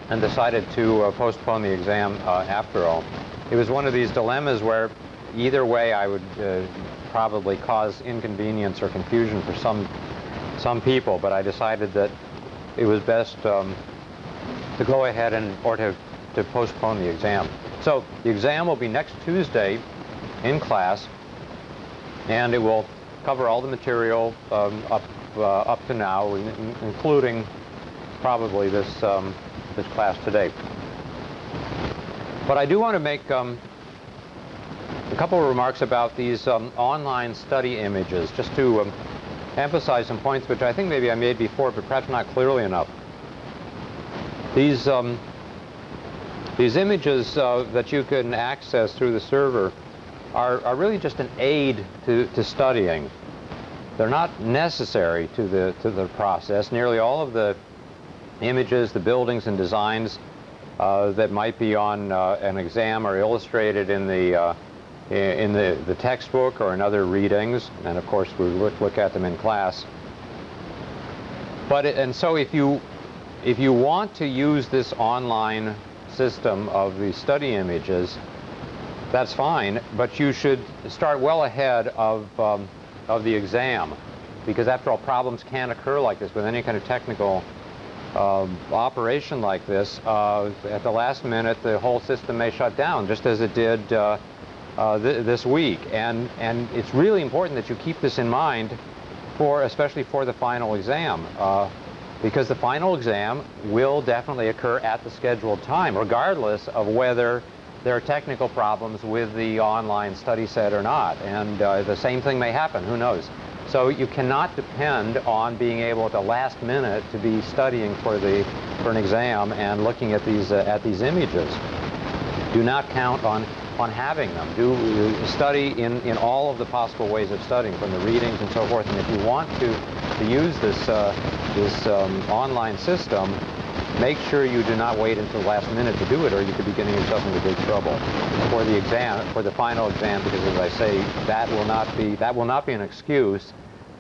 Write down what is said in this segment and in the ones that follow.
and decided to postpone the exam after all. It was one of these dilemmas where either way I would probably cause inconvenience or confusion for some people, but I decided that it was best to go ahead or to postpone the exam. So the exam will be next Tuesday in class, and it will cover all the material up to now, including probably this class today. But I do want to make a couple of remarks about these online study images, just to emphasize some points which I think maybe I made before, but perhaps not clearly enough. These images that you can access through the server are really just an aid to studying. They're not necessary to the process. Nearly all of the images, the buildings and designs that might be on an exam are illustrated in the textbook or in other readings, and of course we look at them in class. And so if you want to use this online system of the study images, that's fine, but you should start well ahead of the exam, because after all, problems can occur like this with any kind of technical operation like this. At the last minute, the whole system may shut down, just as it did this week. And it's really important that you keep this in mind, especially for the final exam, because the final exam will definitely occur at the scheduled time, regardless of whether there are technical problems with the online study set or not. And the same thing may happen, who knows. So you cannot depend on being able at the last minute to be studying for an exam and looking at these images. Do not count on having them. Do study in all of the possible ways of studying, from the readings and so forth. And if you want to use this online system, make sure you do not wait until the last minute to do it, or you could be getting yourself into big trouble for the exam, for the final exam, because as I say, that will not be an excuse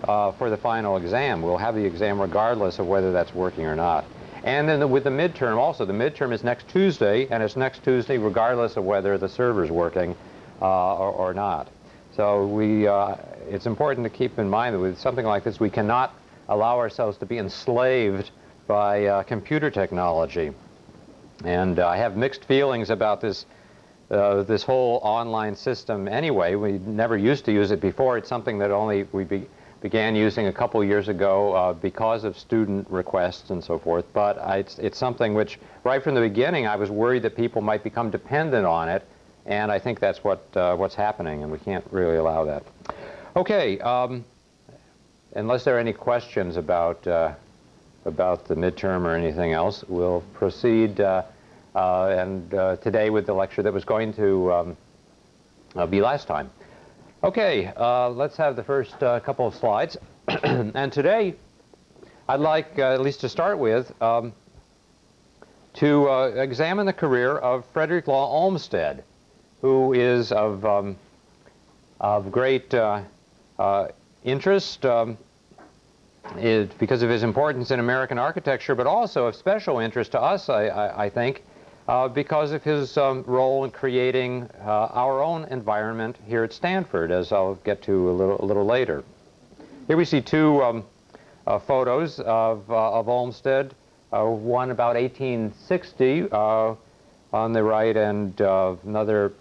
for the final exam. We'll have the exam regardless of whether that's working or not. And then with the midterm also, the midterm is next Tuesday, and it's next Tuesday regardless of whether the server's working or not. So it's important to keep in mind that with something like this, we cannot allow ourselves to be enslaved by computer technology. And I have mixed feelings about this whole online system anyway. We never used to use it before. It's something that we began using a couple years ago because of student requests and so forth. But it's something which, right from the beginning, I was worried that people might become dependent on it, and I think that's what's happening, and we can't really allow that. Okay, unless there are any questions about the midterm or anything else, we'll proceed today with the lecture that was going to be last time. Okay, let's have the first couple of slides. And today, I'd like, at least to start with, to examine the career of Frederick Law Olmsted, who is of great interest because of his importance in American architecture, but also of special interest to us, I think, because of his role in creating our own environment here at Stanford, as I'll get to a little later. Here we see two photos of Olmsted, one about 1860 on the right, and another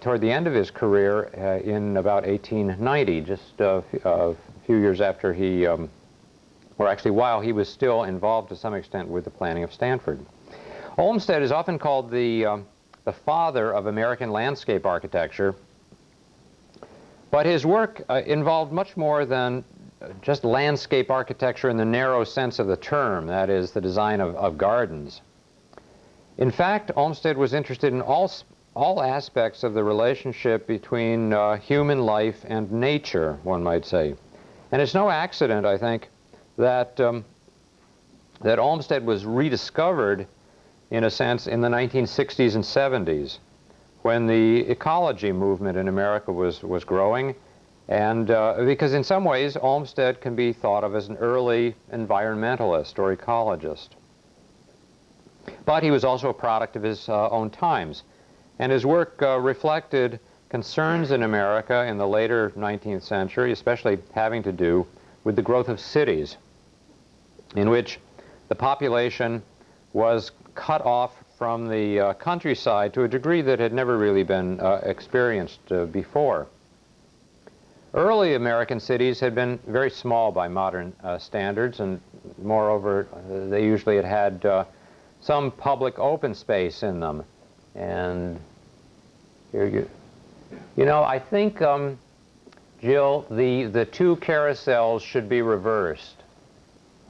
toward the end of his career in about 1890, just a few years after he, or actually while he was still involved to some extent with the planning of Stanford. Olmsted is often called the father of American landscape architecture, but his work involved much more than just landscape architecture in the narrow sense of the term, that is, the design of gardens. In fact, Olmsted was interested in all aspects of the relationship between human life and nature, one might say. And it's no accident, I think, that Olmsted was rediscovered, in a sense, in the 1960s and 70s, when the ecology movement in America was growing, and because in some ways Olmsted can be thought of as an early environmentalist or ecologist. But he was also a product of his own times. And his work reflected concerns in America in the later 19th century, especially having to do with the growth of cities, in which the population was cut off from the countryside to a degree that had never really been experienced before. Early American cities had been very small by modern standards, and moreover, they usually had some public open space in them. And here you know, I think, Jill, the two carousels should be reversed.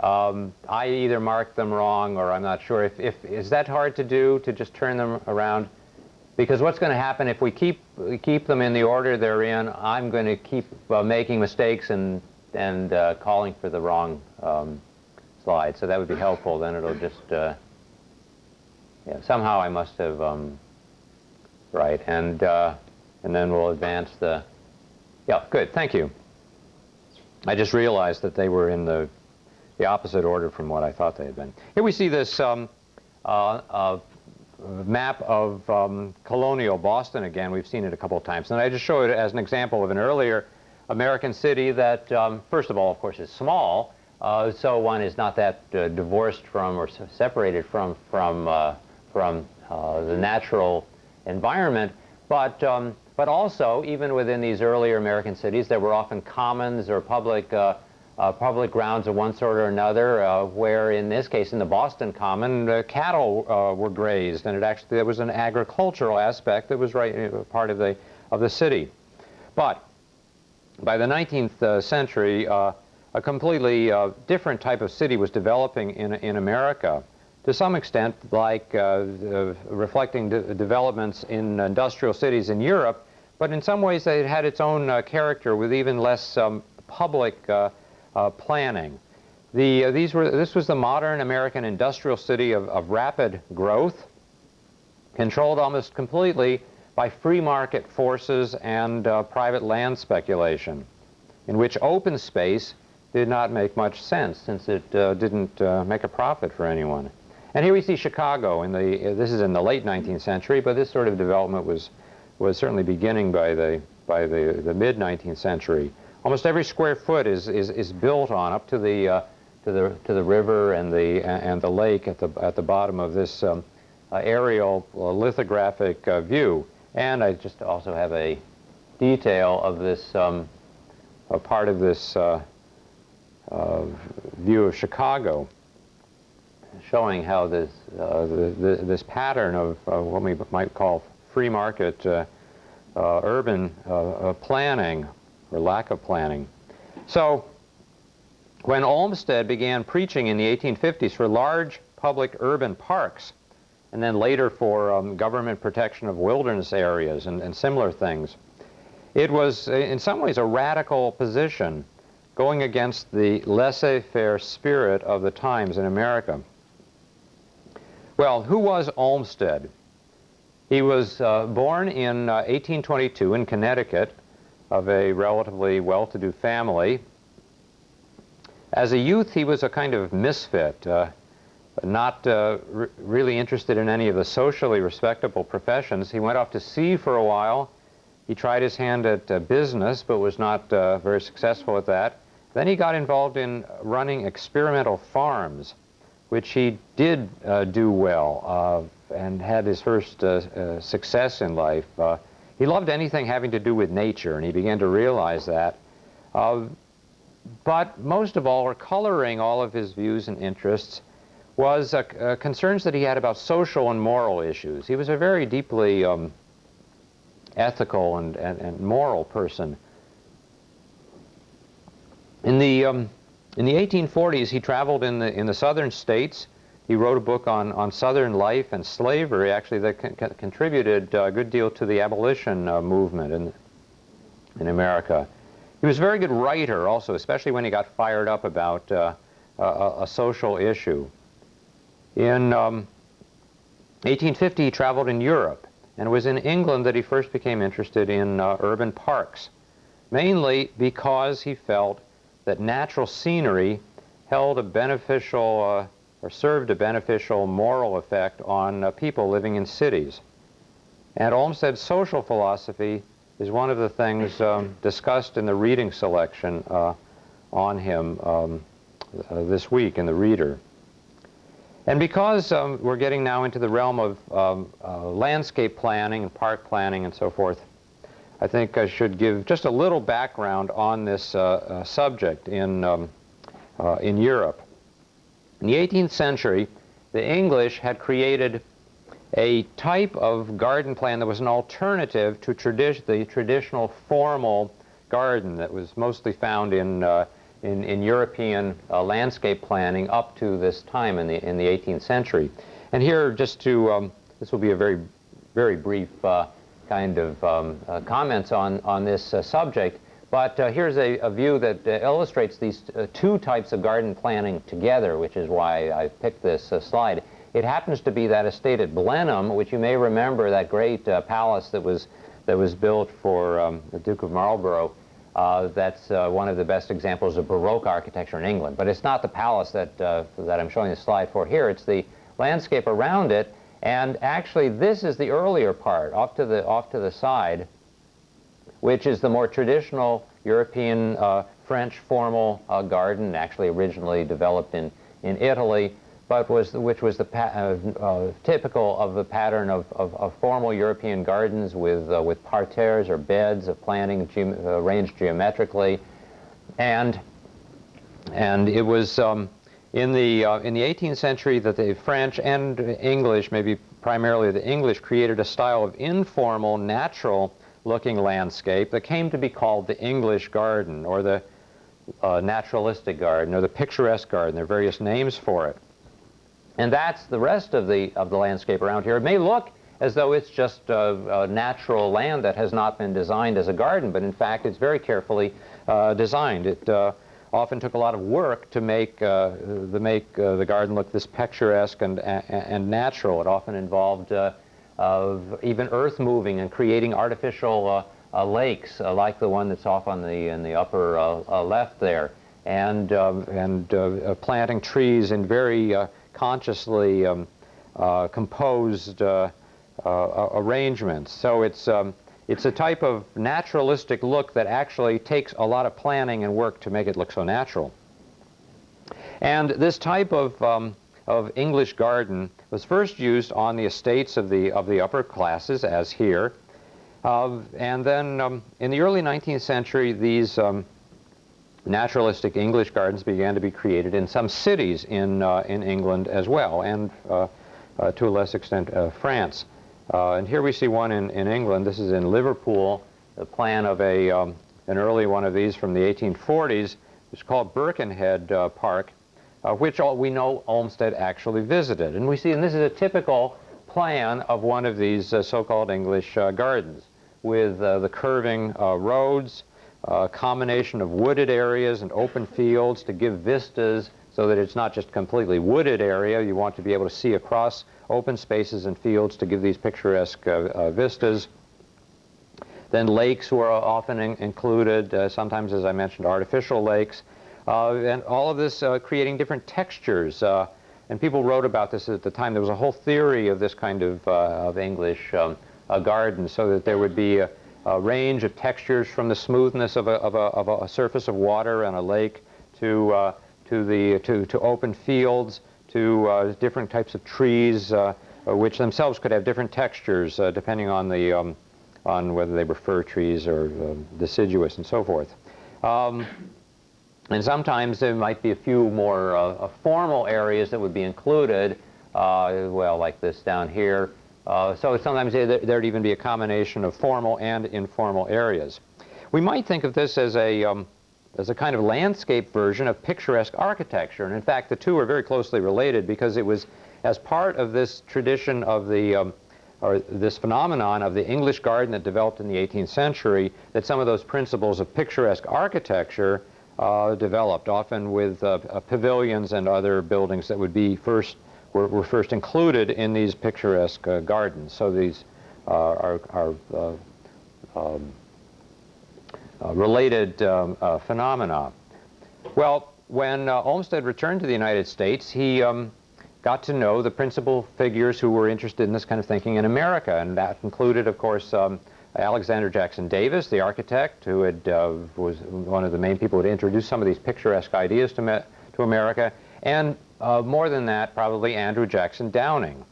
I either marked them wrong, or I'm not sure. Is that hard to do, to just turn them around? Because what's going to happen if we keep them in the order they're in, I'm going to keep making mistakes and calling for the wrong slide. So that would be helpful. Then it'll just yeah, somehow I must have right, and then we'll advance the. Yeah, good. Thank you. I just realized that they were in the opposite order from what I thought they had been. Here we see this map of colonial Boston again. We've seen it a couple of times. And I just show it as an example of an earlier American city that, first of all, of course, is small. So one is not that divorced from or separated from the natural environment. But also, even within these earlier American cities, there were often commons or public grounds of one sort or another, where in this case, in the Boston Common, cattle were grazed, and there was an agricultural aspect that was part of the city. But by the 19th century, a completely different type of city was developing in America, to some extent like reflecting developments in industrial cities in Europe, but in some ways it had its own character with even less public planning. This was the modern American industrial city of rapid growth, controlled almost completely by free market forces and private land speculation, in which open space did not make much sense, since it didn't make a profit for anyone. And here we see Chicago. This is in the late 19th century, but this sort of development was certainly beginning by the mid 19th century. Almost every square foot is built on up to the river and the lake at the bottom of this aerial lithographic view. And I just also have a detail of this a part of this view of Chicago, showing how this pattern of what we might call free market urban planning, or lack of planning. So when Olmsted began preaching in the 1850s for large public urban parks, and then later for government protection of wilderness areas and similar things, it was in some ways a radical position, going against the laissez-faire spirit of the times in America. Well, who was Olmsted? He was born in 1822 in Connecticut, of a relatively well-to-do family. As a youth, he was a kind of misfit, not really interested in any of the socially respectable professions. He went off to sea for a while. He tried his hand at business, but was not very successful at that. Then he got involved in running experimental farms, which he did do well, and had his first success in life. He loved anything having to do with nature, and he began to realize that. But most of all, or coloring all of his views and interests, was concerns that he had about social and moral issues. He was a very deeply ethical and moral person. In the 1840s, he traveled in the southern states. He wrote a book on Southern life and slavery, actually, that contributed a good deal to the abolition movement in America. He was a very good writer also, especially when he got fired up about a social issue. In 1850, he traveled in Europe, and it was in England that he first became interested in urban parks, mainly because he felt that natural scenery held a beneficial or served a beneficial moral effect on people living in cities. And Olmsted's social philosophy is one of the things discussed in the reading selection on him this week in the Reader. And because we're getting now into the realm of landscape planning and park planning and so forth, I think I should give just a little background on this subject in Europe. In the 18th century, the English had created a type of garden plan that was an alternative to the traditional formal garden that was mostly found in European landscape planning up to this time in the 18th century. And here, just to this will be a very brief kind of comments on this subject. But here's a view that illustrates these two types of garden planning together, which is why I picked this slide. It happens to be that estate at Blenheim, which you may remember, that great palace that was built for the Duke of Marlborough. That's one of the best examples of Baroque architecture in England. But it's not the palace that I'm showing the slide for here. It's the landscape around it. And actually, this is the earlier part, off to the side, which is the more traditional European French formal garden, actually originally developed in Italy, but which was the typical of the pattern of formal European gardens with parterres or beds of planting arranged geometrically, and it was in the 18th century that the French and English, maybe primarily the English, created a style of informal, natural-looking landscape that came to be called the English garden, or the naturalistic garden, or the picturesque garden. There are various names for it. And that's the rest of the landscape around here. It may look as though it's just a natural land that has not been designed as a garden, but in fact it's very carefully designed. It often took a lot of work to make the garden look this picturesque and natural. It often involved even earth moving and creating artificial lakes like the one that's off on in the upper left there, and planting trees in very consciously composed arrangements. So it's a type of naturalistic look that actually takes a lot of planning and work to make it look so natural. And this type of English garden was first used on the estates of the upper classes, as here, and then in the early 19th century, these naturalistic English gardens began to be created in some cities in England as well, and to a less extent France. And here we see one in England. This is in Liverpool, the plan of an early one of these from the 1840s. It's called Birkenhead Park, which we know Olmsted actually visited. And we see, and this is a typical plan of one of these so-called English gardens, with the curving roads, a combination of wooded areas and open fields to give vistas, so that it's not just completely wooded area. You want to be able to see across open spaces and fields to give these picturesque vistas. Then lakes were often included, sometimes, as I mentioned, artificial lakes, and all of this creating different textures. And people wrote about this at the time. There was a whole theory of this kind of English garden, so that there would be a range of textures from the smoothness of a surface of water and a lake to open fields, to different types of trees, which themselves could have different textures depending on on whether they were fir trees or deciduous and so forth. And sometimes there might be a few more formal areas that would be included, well, like this down here. So sometimes there'd even be a combination of formal and informal areas. We might think of this as a kind of landscape version of picturesque architecture, and in fact the two are very closely related, because it was as part of this tradition of or this phenomenon of the English garden that developed in the 18th century that some of those principles of picturesque architecture developed, often with pavilions and other buildings that would be were first included in these picturesque gardens. So these are related phenomena. Well, when Olmsted returned to the United States, he got to know the principal figures who were interested in this kind of thinking in America, and that included, of course, Alexander Jackson Davis, the architect, who was one of the main people who had introduced some of these picturesque ideas to America, and more than that, probably Andrew Jackson Downing,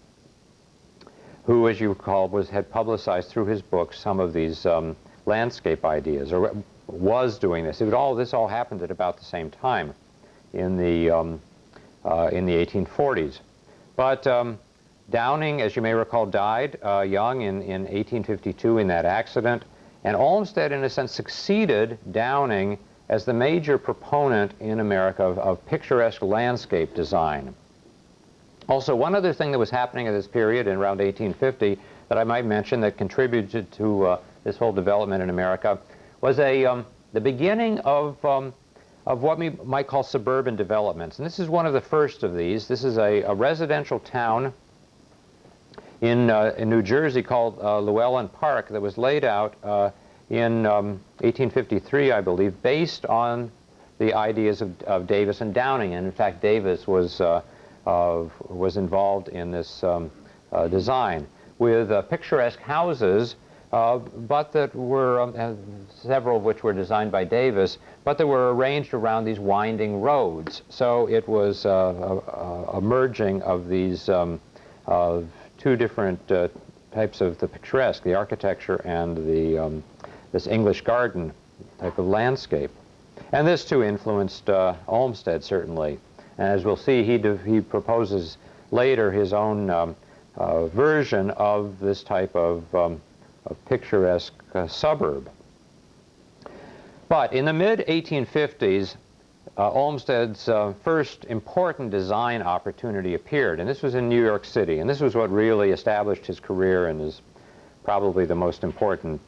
who, as you recall, had publicized through his books some of these landscape ideas, or was doing this. This all happened at about the same time in the 1840s. But Downing, as you may recall, died young in 1852 in that accident, and Olmsted, in a sense, succeeded Downing as the major proponent in America of picturesque landscape design. Also, one other thing that was happening at this period in around 1850 that I might mention that contributed to this whole development in America was the beginning of what we might call suburban developments. And this is one of the first of these. This is a residential town in New Jersey called Llewellyn Park that was laid out in 1853, I believe, based on the ideas of Davis and Downing. And in fact, Davis was involved in this design with picturesque houses, but that were, several of which were designed by Davis, but they were arranged around these winding roads. So it was a merging of these two different types of the picturesque, the architecture and the this English garden type of landscape. And this too influenced Olmsted, certainly. And as we'll see, he proposes later his own version of this type of picturesque suburb. But in the mid-1850s, Olmsted's first important design opportunity appeared, and this was in New York City. And this was what really established his career and is probably the most important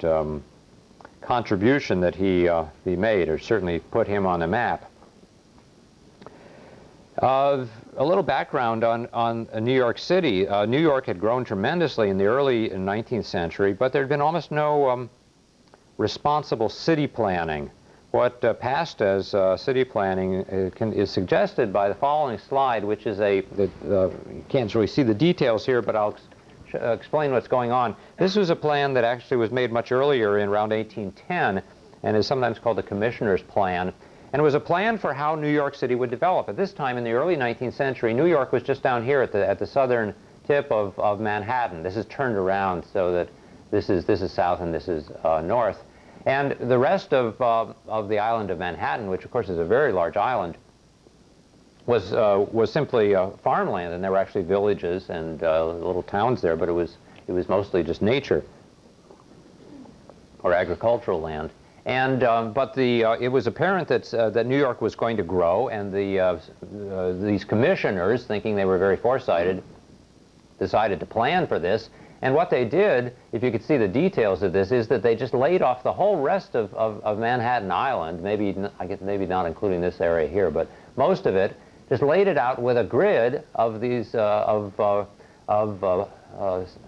contribution that he made, or certainly put him on the map. A little background on New York City. New York had grown tremendously in the early 19th century, but there had been almost no responsible city planning. What passed as city planning is suggested by the following slide, which is you can't really see the details here, but I'll explain what's going on. This was a plan that actually was made much earlier in around 1810 and is sometimes called the Commissioner's Plan. And it was a plan for how New York City would develop. At this time, in the early 19th century, New York was just down here at the southern tip of Manhattan. This is turned around so that this is south and this is north. And the rest of the island of Manhattan, which of course is a very large island, was simply farmland, and there were actually villages and little towns there, but it was mostly just nature or agricultural land. And but it was apparent that New York was going to grow, and these commissioners, thinking they were very foresighted, decided to plan for this. And what they did, if you could see the details of this, is that they just laid off the whole rest of Manhattan Island, maybe not including this area here, but most of it, just laid it out with a grid of these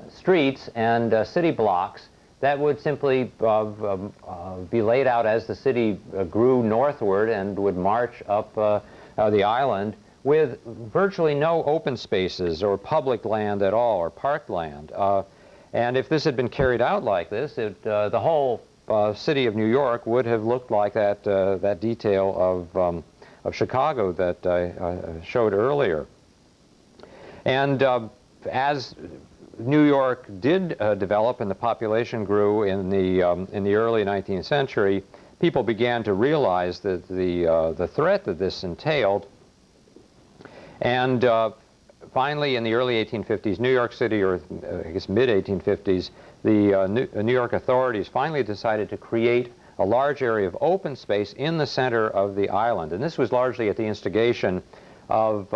streets and city blocks that would simply be laid out as the city grew northward and would march up the island, with virtually no open spaces or public land at all, or park land. And if this had been carried out like this, the whole city of New York would have looked like that detail of Chicago that I showed earlier. And as New York did develop and the population grew in the early 19th century, people began to realize that the threat that this entailed. And finally, in the early 1850s, New York City, or I guess mid-1850s, the New York authorities finally decided to create a large area of open space in the center of the island. And this was largely at the instigation of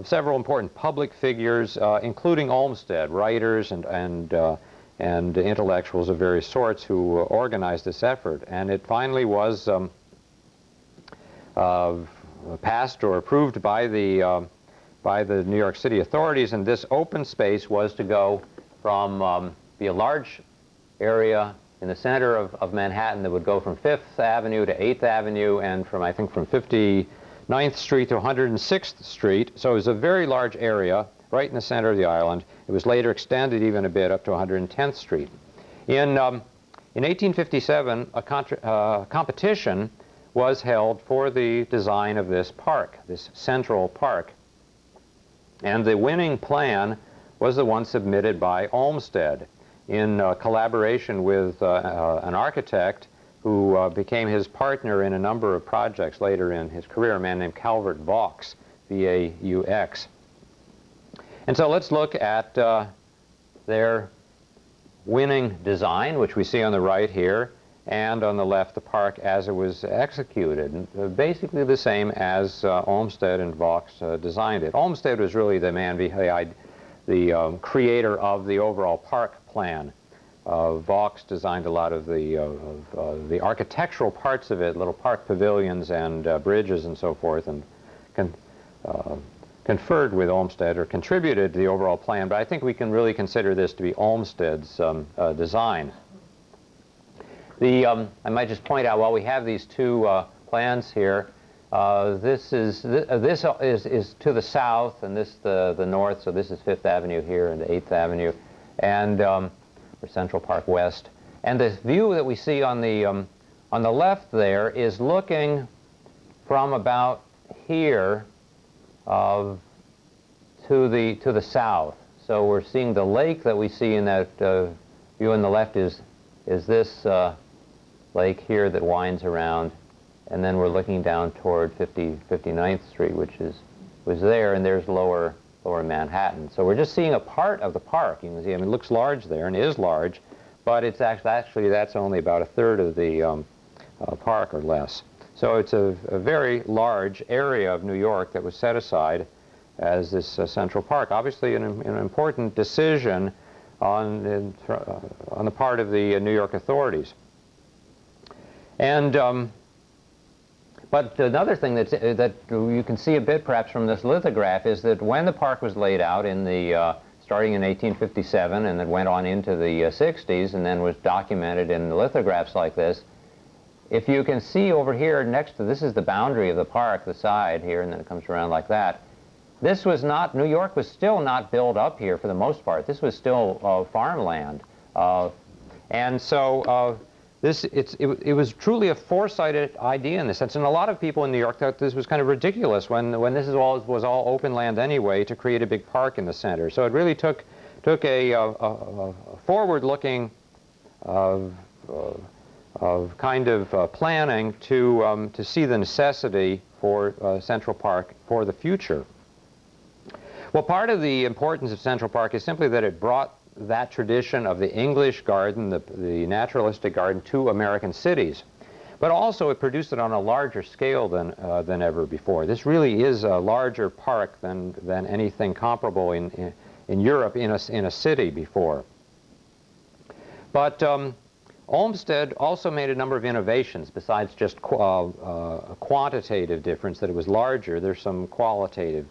several important public figures, including Olmsted, writers and intellectuals of various sorts who organized this effort. And it finally was passed or approved by the New York City authorities, and this open space was to go from be a large area in the center of Manhattan that would go from 5th Avenue to 8th Avenue, and I think from 52nd 9th Street to 106th Street. So it was a very large area right in the center of the island. It was later extended even a bit up to 110th Street. In 1857, a competition was held for the design of this park, this Central Park. And the winning plan was the one submitted by Olmsted in collaboration with an architect who became his partner in a number of projects later in his career, a man named Calvert Vaux, V-A-U-X. And so let's look at their winning design, which we see on the right here, and on the left the park as it was executed. Basically the same as Olmsted and Vaux designed it. Olmsted was really the man behind the creator of the overall park plan. Vaux designed a lot of the architectural parts of it, little park pavilions and bridges and so forth, and conferred with Olmsted or contributed to the overall plan. But I think we can really consider this to be Olmsted's design. I might just point out, while we have these two plans here, this is to the south, and this the north. So this is 5th Avenue here and 8th Avenue, and or Central Park West. And the view that we see on the left there is looking from about here to the south. So we're seeing the lake that we see in that view on the left is this lake here that winds around, and then we're looking down toward 59th Street, which was there, and there's lower Manhattan. So we're just seeing a part of the park. You can see, I mean, it looks large there, and is large, but it's actually that's only about a third of the park or less. So it's a very large area of New York that was set aside as this Central Park. Obviously an important decision on the part of the New York authorities. And but another thing that you can see a bit perhaps from this lithograph is that when the park was laid out in the starting in 1857 and then went on into the 60s and then was documented in the lithographs like this, if you can see over here next to, this is the boundary of the park, the side here, and then it comes around like that. This was not, New York was still not built up here for the most part. This was still farmland. And so it was truly a foresighted idea in this sense. And a lot of people in New York thought this was kind of ridiculous when this was all open land anyway to create a big park in the center. So it really took a forward-looking of kind of planning to see the necessity for Central Park for the future. Well, part of the importance of Central Park is simply that it brought that tradition of the English garden, the naturalistic garden, to American cities. But also it produced it on a larger scale than ever before. This really is a larger park than anything comparable in Europe in a city before. But Olmsted also made a number of innovations besides just a quantitative difference, that it was larger. There's some qualitative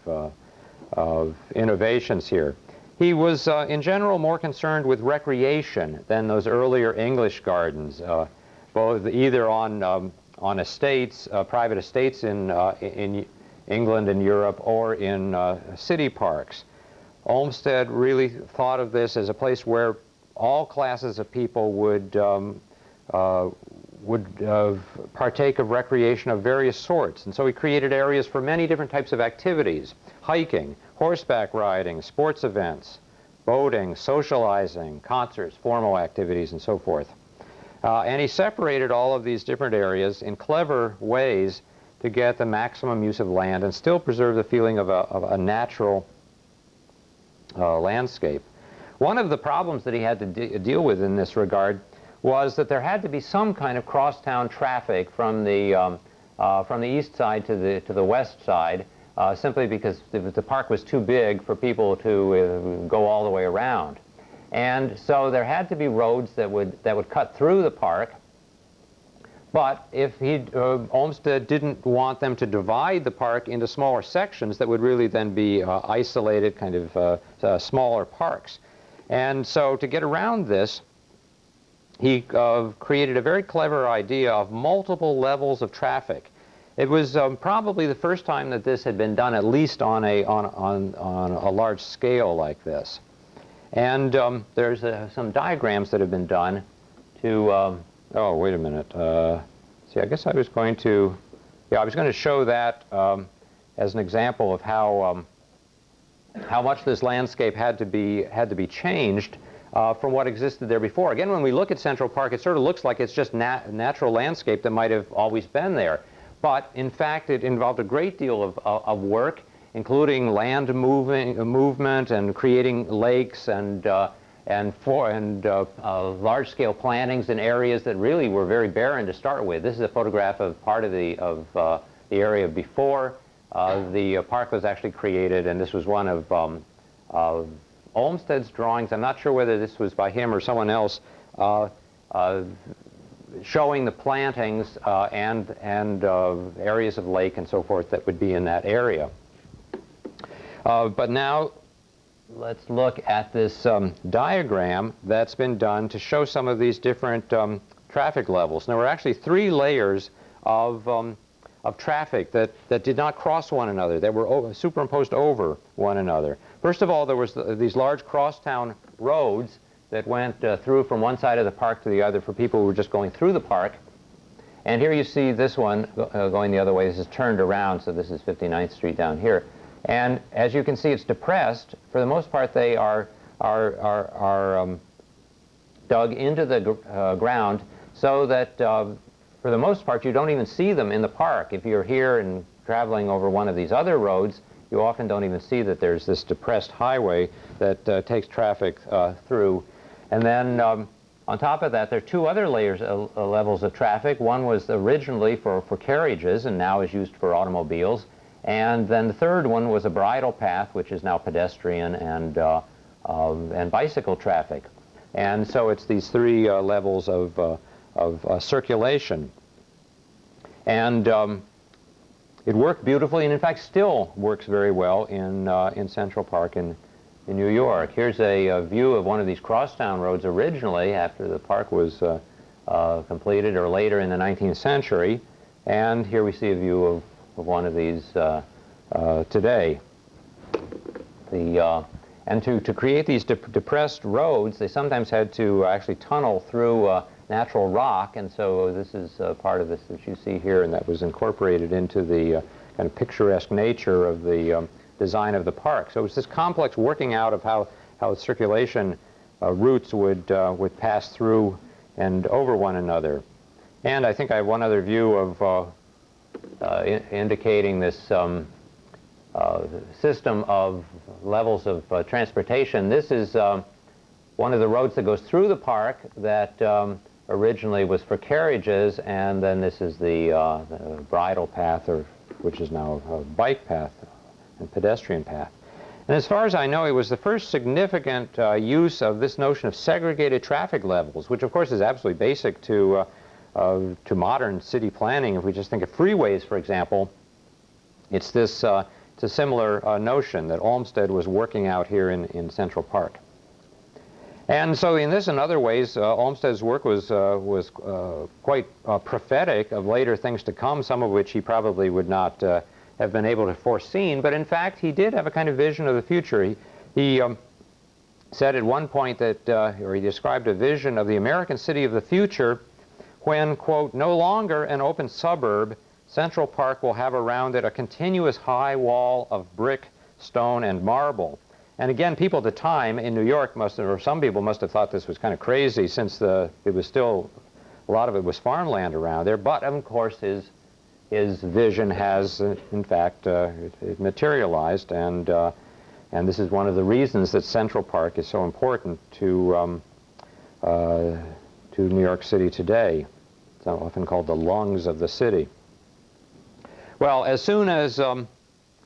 innovations here. He was, in general, more concerned with recreation than those earlier English gardens, both either on estates, private estates in England and Europe, or in city parks. Olmsted really thought of this as a place where all classes of people would partake of recreation of various sorts. And so he created areas for many different types of activities: hiking, horseback riding, sports events, boating, socializing, concerts, formal activities, and so forth. And he separated all of these different areas in clever ways to get the maximum use of land and still preserve the feeling of a natural landscape. One of the problems that he had to deal with in this regard was that there had to be some kind of crosstown traffic from the east side to the west side, simply because the park was too big for people to go all the way around. And so there had to be roads that would cut through the park. But if Olmsted didn't want them to divide the park into smaller sections that would really then be isolated kind of smaller parks. And so to get around this, he created a very clever idea of multiple levels of traffic. It was probably the first time that this had been done, at least on a large scale like this. And there's some diagrams that have been done to, oh, wait a minute. See, I guess I was going to, yeah, I was going to show that as an example of how much this landscape had to be changed from what existed there before. Again, when we look at Central Park, it sort of looks like it's just natural landscape that might have always been there. But in fact, it involved a great deal of work, including land movement and creating lakes and large-scale plantings in areas that really were very barren to start with. This is a photograph of part of the area before the park was actually created, and this was one of Olmsted's drawings. I'm not sure whether this was by him or someone else, showing the plantings and areas of lake and so forth that would be in that area. But now let's look at this diagram that's been done to show some of these different traffic levels. There were actually 3 layers of traffic that did not cross one another, that were superimposed over one another. First of all, there was these large crosstown roads that went through from one side of the park to the other for people who were just going through the park. And here you see this one going the other way. This is turned around, so this is 59th Street down here. And as you can see, it's depressed. For the most part, they are dug into the ground so that for the most part, you don't even see them in the park. If you're here and traveling over one of these other roads, you often don't even see that there's this depressed highway that takes traffic through. And then on top of that, there are 2 other layers, levels of traffic. One was originally for carriages and now is used for automobiles. And then the third one was a bridle path, which is now pedestrian and bicycle traffic. And so it's these 3 levels of circulation. And it worked beautifully, and in fact still works very well in Central Park in New York. Here's a view of one of these crosstown roads originally after the park was completed, or later in the 19th century. And here we see a view of one of these today. And to create these depressed roads, they sometimes had to actually tunnel through natural rock, and so this is part of this that you see here, and that was incorporated into the kind of picturesque nature of the design of the park. So it's this complex working out of how circulation routes would pass through and over one another. And I think I have one other view of indicating this system of levels of transportation. This is one of the roads that goes through the park that originally was for carriages, and then this is the bridle path, which is now a bike path and pedestrian path. And as far as I know, it was the first significant use of this notion of segregated traffic levels, which of course is absolutely basic to modern city planning. If we just think of freeways, for example, it's this it's a similar notion that Olmsted was working out here in Central Park. And so in this and other ways, Olmsted's work was quite prophetic of later things to come, some of which he probably would not have been able to foreseen. But in fact, he did have a kind of vision of the future. He said at one point that, or he described a vision of the American city of the future when, quote, no longer an open suburb, Central Park will have around it a continuous high wall of brick, stone, and marble. And again, people at the time in New York must have, or some people must have thought this was kind of crazy, since it was still, a lot of it was farmland around there. But of course, his vision has, in fact, it materialized, and this is one of the reasons that Central Park is so important to New York City today. It's often called the lungs of the city. Well, as soon as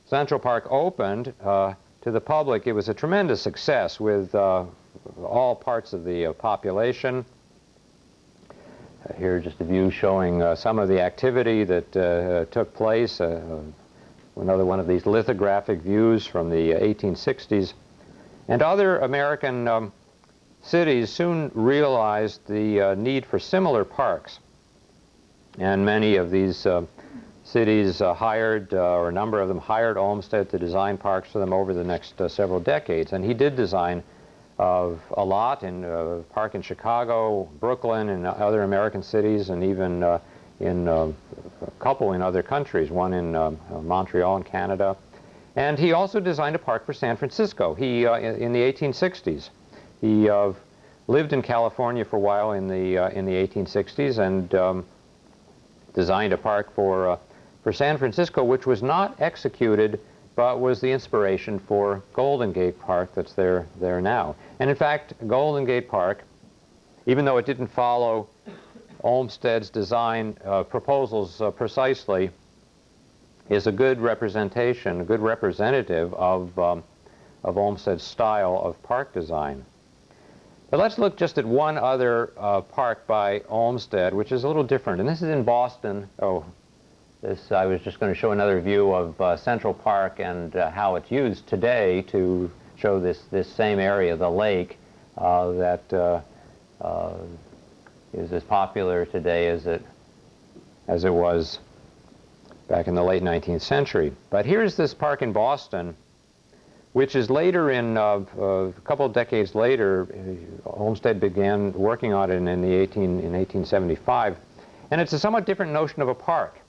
Central Park opened to the public, it was a tremendous success with all parts of the population. Here just a view showing some of the activity that took place. Another one of these lithographic views from the 1860s. And other American cities soon realized the need for similar parks. And many of these cities hired, or a number of them hired Olmsted to design parks for them over the next several decades. And he did design a lot, in a park in Chicago, Brooklyn, and other American cities, and even in a couple in other countries, one in Montreal in Canada. And he also designed a park for San Francisco. He, in the 1860s, he lived in California for a while in the 1860s, and designed a park for San Francisco, which was not executed, but was the inspiration for Golden Gate Park that's there now. And in fact, Golden Gate Park, even though it didn't follow Olmsted's design proposals precisely, is a good representation, a good representative of Olmsted's style of park design. But let's look just at one other park by Olmsted, which is a little different. And this is in Boston. Oh, this, I was just going to show another view of Central Park and how it's used today to show this same area, the lake, that is as popular today as it was back in the late 19th century. But here's this park in Boston, which is later, in a couple of decades later, Olmsted began working on it in 1875, and it's a somewhat different notion of a park.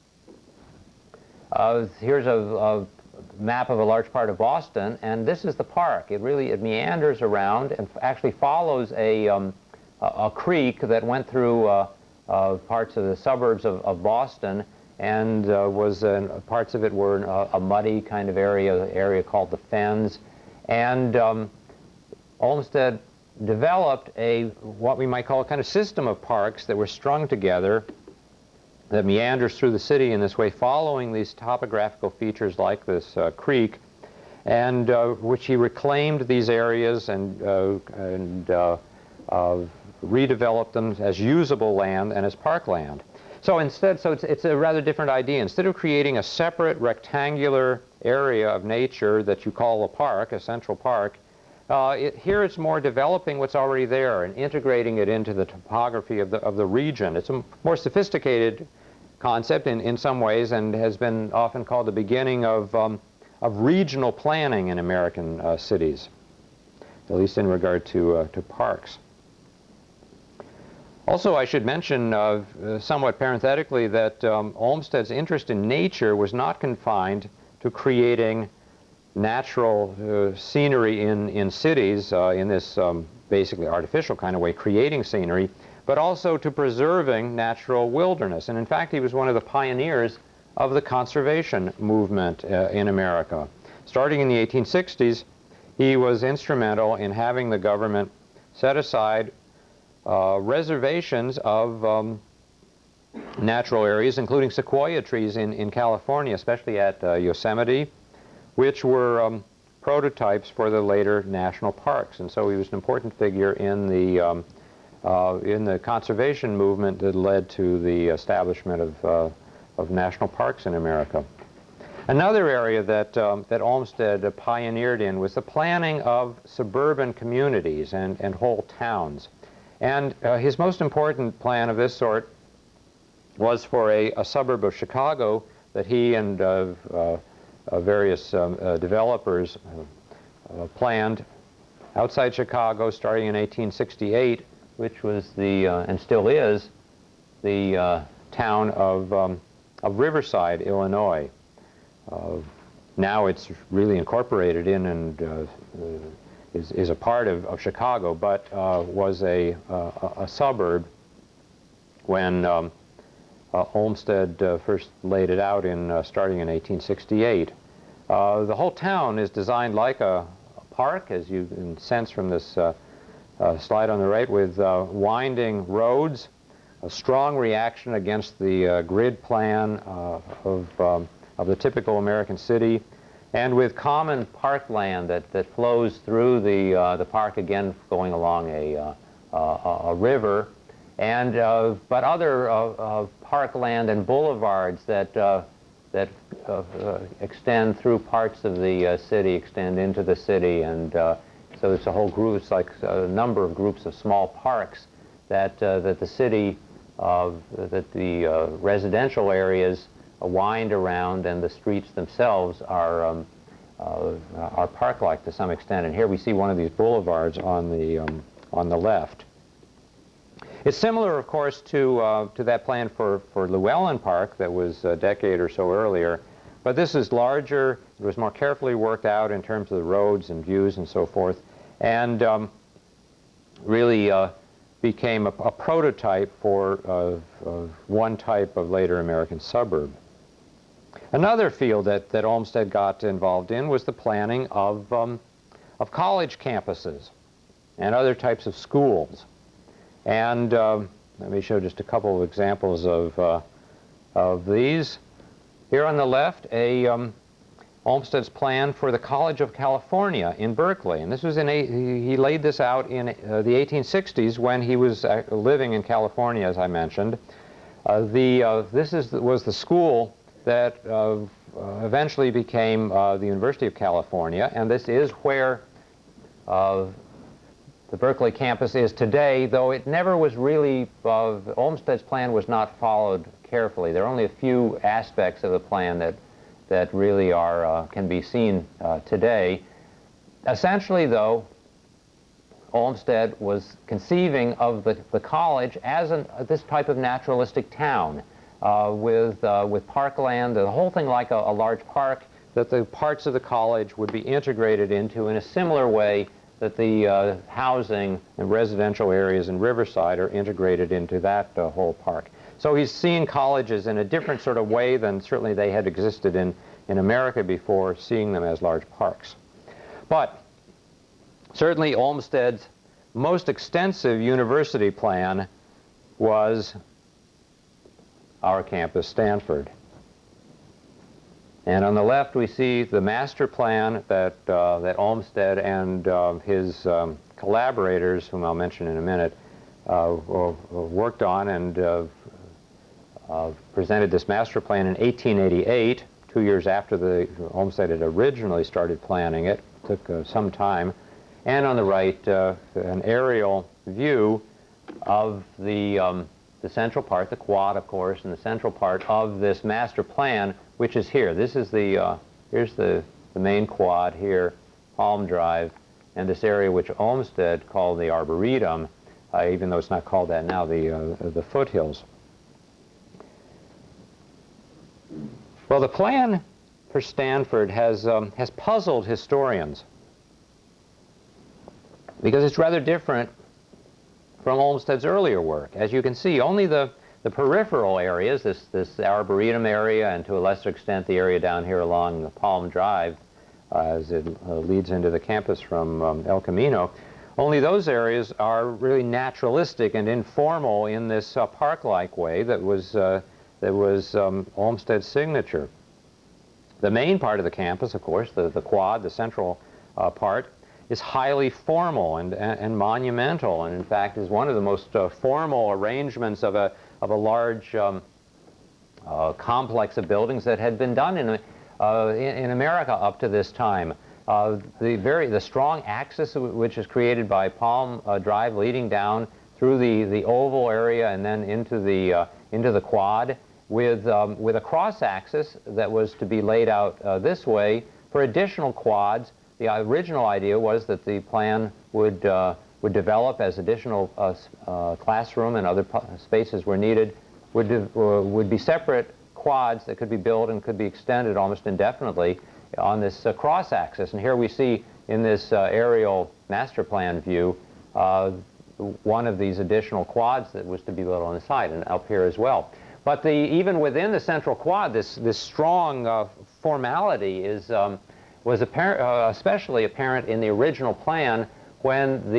Here's a map of a large part of Boston, and this is the park. It meanders around and actually follows a creek that went through parts of the suburbs of Boston, and parts of it were a muddy kind of area called the Fens. And Olmsted developed what we might call a kind of system of parks that were strung together, that meanders through the city in this way, following these topographical features like this creek, and which he reclaimed these areas and redeveloped them as usable land and as parkland. So instead, it's a rather different idea. Instead of creating a separate rectangular area of nature that you call a park, a central park, here it's more developing what's already there and integrating it into the topography of the region. It's a more sophisticated concept in some ways, and has been often called the beginning of regional planning in American cities, at least in regard to parks. Also, I should mention somewhat parenthetically that Olmsted's interest in nature was not confined to creating natural scenery in cities in this basically artificial kind of way, creating scenery, but also to preserving natural wilderness. And in fact, he was one of the pioneers of the conservation movement in America. Starting in the 1860s, he was instrumental in having the government set aside reservations of natural areas, including sequoia trees in California, especially at Yosemite, which were prototypes for the later national parks. And so he was an important figure in the conservation movement that led to the establishment of national parks in America. Another area that Olmsted pioneered in was the planning of suburban communities and whole towns. And his most important plan of this sort was for a suburb of Chicago that he and various developers planned outside Chicago starting in 1868, which was and still is, the town of Riverside, Illinois. Now it's really incorporated in and is a part of Chicago, but was a suburb when Olmsted first laid it out starting in 1868. The whole town is designed like a park, as you can sense from this slide on the right, with winding roads, a strong reaction against the grid plan of the typical American city, and with common parkland that flows through the park, again going along a river, and but other parkland and boulevards that extend through parts of the city, extend into the city, and so it's a whole group. It's like a number of groups of small parks that the city, that the residential areas wind around, and the streets themselves are park-like to some extent. And here we see one of these boulevards on the left. It's similar, of course, to that plan for Llewellyn Park that was a decade or so earlier, but this is larger. It was more carefully worked out in terms of the roads and views and so forth, and really became a prototype for one type of later American suburb. Another field that Olmsted got involved in was the planning of college campuses and other types of schools. And let me show just a couple of examples of these. Here on the left, Olmsted's plan for the College of California in Berkeley. And this was he laid this out in the 1860s when he was living in California, as I mentioned. This was the school that eventually became the University of California, and this is where the Berkeley campus is today, though it never was really, Olmsted's plan was not followed carefully. There are only a few aspects of the plan that really can be seen today. Essentially, though, Olmsted was conceiving of the college as this type of naturalistic town with parkland, the whole thing like a large park, that the parts of the college would be integrated into in a similar way that the housing and residential areas in Riverside are integrated into that whole park. So he's seeing colleges in a different sort of way than certainly they had existed in America before, seeing them as large parks. But certainly Olmsted's most extensive university plan was our campus, Stanford. And on the left we see the master plan that Olmsted and his collaborators, whom I'll mention in a minute, worked on and presented this master plan in 1888, 2 years after Olmsted had originally started planning it. It took some time. And on the right, an aerial view of the central part, the quad, of course, and the central part of this master plan, which is here. This is here's the main quad here, Palm Drive, and this area which Olmsted called the Arboretum, even though it's not called that now, the foothills. Well, the plan for Stanford has puzzled historians because it's rather different from Olmsted's earlier work. As you can see, only the peripheral areas, this Arboretum area, and to a lesser extent the area down here along the Palm Drive as it leads into the campus from El Camino, only those areas are really naturalistic and informal in this park-like way that was Olmsted's signature. The main part of the campus, of course, the quad, the central part, is highly formal and monumental, and in fact is one of the most formal arrangements of a large complex of buildings that had been done in America up to this time. The strong axis which is created by Palm Drive leading down through the oval area and then into the quad with a cross axis that was to be laid out this way for additional quads. The original idea was that the plan would develop as additional classroom and other spaces were needed, would be separate quads that could be built and could be extended almost indefinitely on this cross axis. And here we see in this aerial master plan view one of these additional quads that was to be built on the side and up here as well. But even within the central quad, this strong formality was especially apparent in the original plan when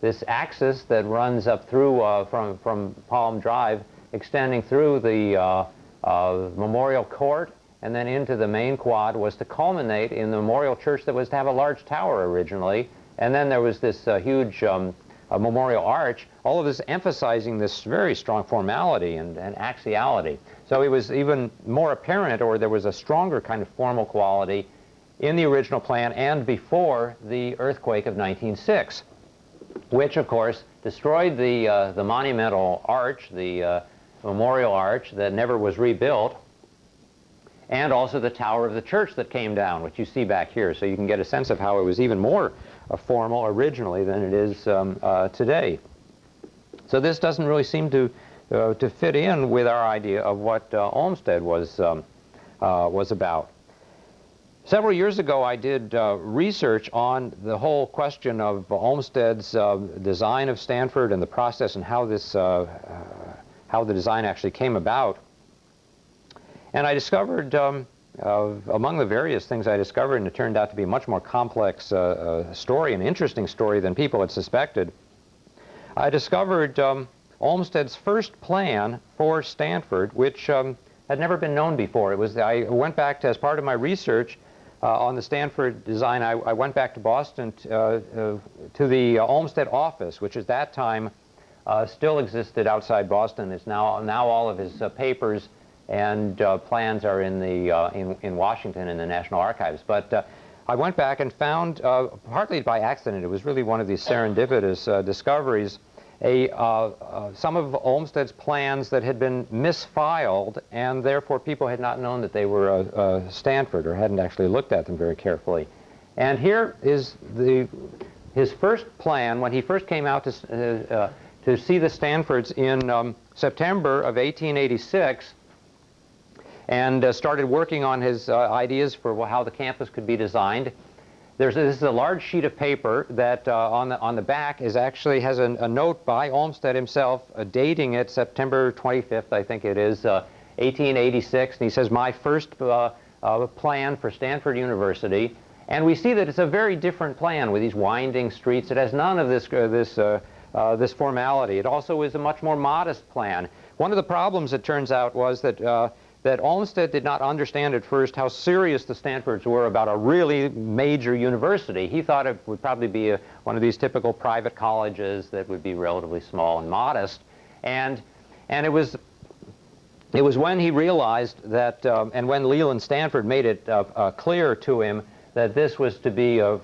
this axis that runs up through from Palm Drive, extending through the Memorial Court and then into the main quad, was to culminate in the Memorial Church that was to have a large tower originally, and then there was this huge Memorial Arch, all of this emphasizing this very strong formality and axiality. So it was even more apparent, or there was a stronger kind of formal quality in the original plan and before the earthquake of 1906, which of course destroyed the monumental arch, the Memorial Arch that never was rebuilt, and also the tower of the church that came down, which you see back here. So you can get a sense of how it was even more formal originally than it is today. So this doesn't really seem to fit in with our idea of what Olmsted was about. Several years ago, I did research on the whole question of Olmsted's design of Stanford and the process and how this, how the design actually came about. And I discovered, among the various things I discovered, and it turned out to be a much more complex story, an interesting story than people had suspected, I discovered Olmsted's first plan for Stanford, which had never been known before. It was, I went back to, as part of my research on the Stanford design, I went back to Boston to the Olmsted office, which at that time still existed outside Boston. It's now all of his papers and plans are in Washington in the National Archives. But I went back and found, partly by accident, it was really one of these serendipitous discoveries, some of Olmsted's plans that had been misfiled, and therefore people had not known that they were Stanford, or hadn't actually looked at them very carefully. And here is his first plan when he first came out to see the Stanfords in September of 1886, and started working on his ideas for how the campus could be designed. This is a large sheet of paper that on the back actually has a note by Olmsted himself dating it September 25th, I think it is, 1886. And he says, "My first plan for Stanford University." And we see that it's a very different plan with these winding streets. It has none of this formality. It also is a much more modest plan. One of the problems, it turns out, was that Olmsted did not understand at first how serious the Stanfords were about a really major university. He thought it would probably be one of these typical private colleges that would be relatively small and modest. And it was when he realized that, and when Leland Stanford made it clear to him that this was to be a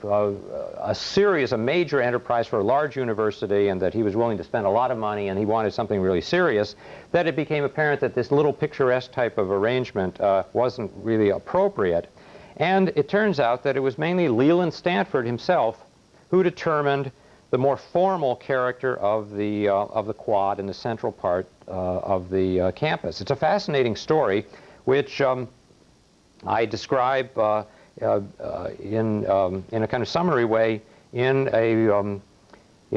major enterprise for a large university, and that he was willing to spend a lot of money and he wanted something really serious, that it became apparent that this little picturesque type of arrangement wasn't really appropriate. And it turns out that it was mainly Leland Stanford himself who determined the more formal character of the quad in the central part of the campus. It's a fascinating story, which I describe in a kind of summary way in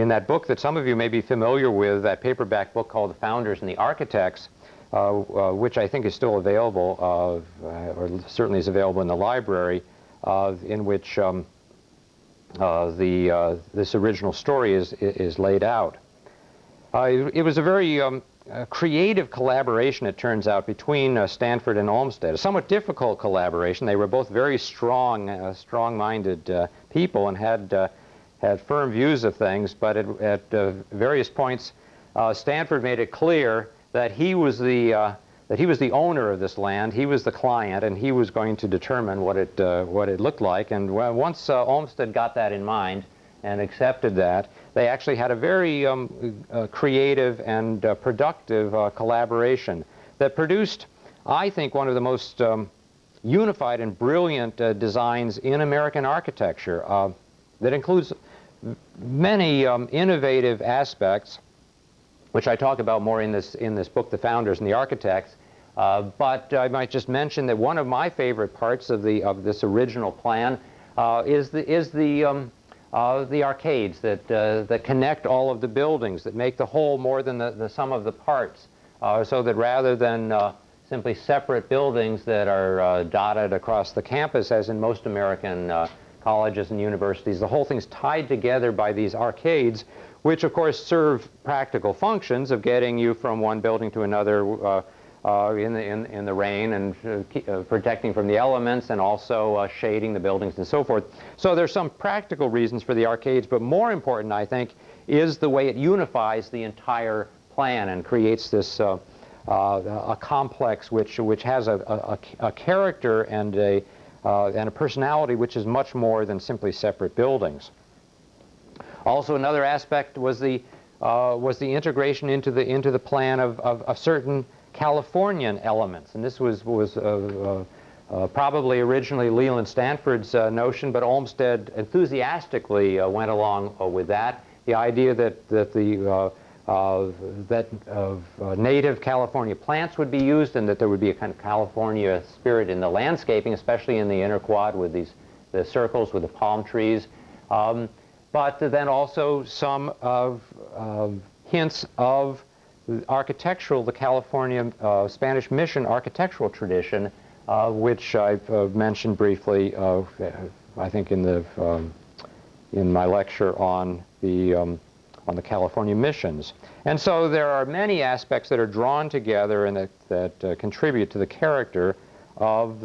that book that some of you may be familiar with, that paperback book called The Founders and the Architects, which I think is still available, or certainly is available in the library, in which this original story is laid out. It was a very creative collaboration, it turns out, between Stanford and Olmsted. A somewhat difficult collaboration. They were both very strong-minded people and had firm views of things, but at various points, Stanford made it clear that he was the owner of this land, he was the client, and he was going to determine what it looked like. And once Olmsted got that in mind and accepted that, they actually had a very creative and productive collaboration that produced, I think, one of the most unified and brilliant designs in American architecture that includes many innovative aspects, which I talk about more in this book, The Founders and the Architects. But I might just mention that one of my favorite parts of this original plan is the arcades that connect all of the buildings, that make the whole more than the sum of the parts, so that rather than simply separate buildings that are dotted across the campus, as in most American colleges and universities, the whole thing's tied together by these arcades, which of course serve practical functions of getting you from one building to another in the rain, and protecting from the elements, and also shading the buildings and so forth. So there's some practical reasons for the arcades, but more important, I think, is the way it unifies the entire plan and creates this a complex which has a character and a personality which is much more than simply separate buildings. Also, another aspect was the integration into the plan of certain Californian elements, and this was Probably originally Leland Stanford's notion, but Olmsted enthusiastically went along with that. The idea that native California plants would be used, and that there would be a kind of California spirit in the landscaping, especially in the inner quad with the circles with the palm trees. But then also some hints of the California Spanish mission architectural tradition, which I've mentioned briefly, I think in my lecture on the California missions. And so there are many aspects that are drawn together and that contribute to the character of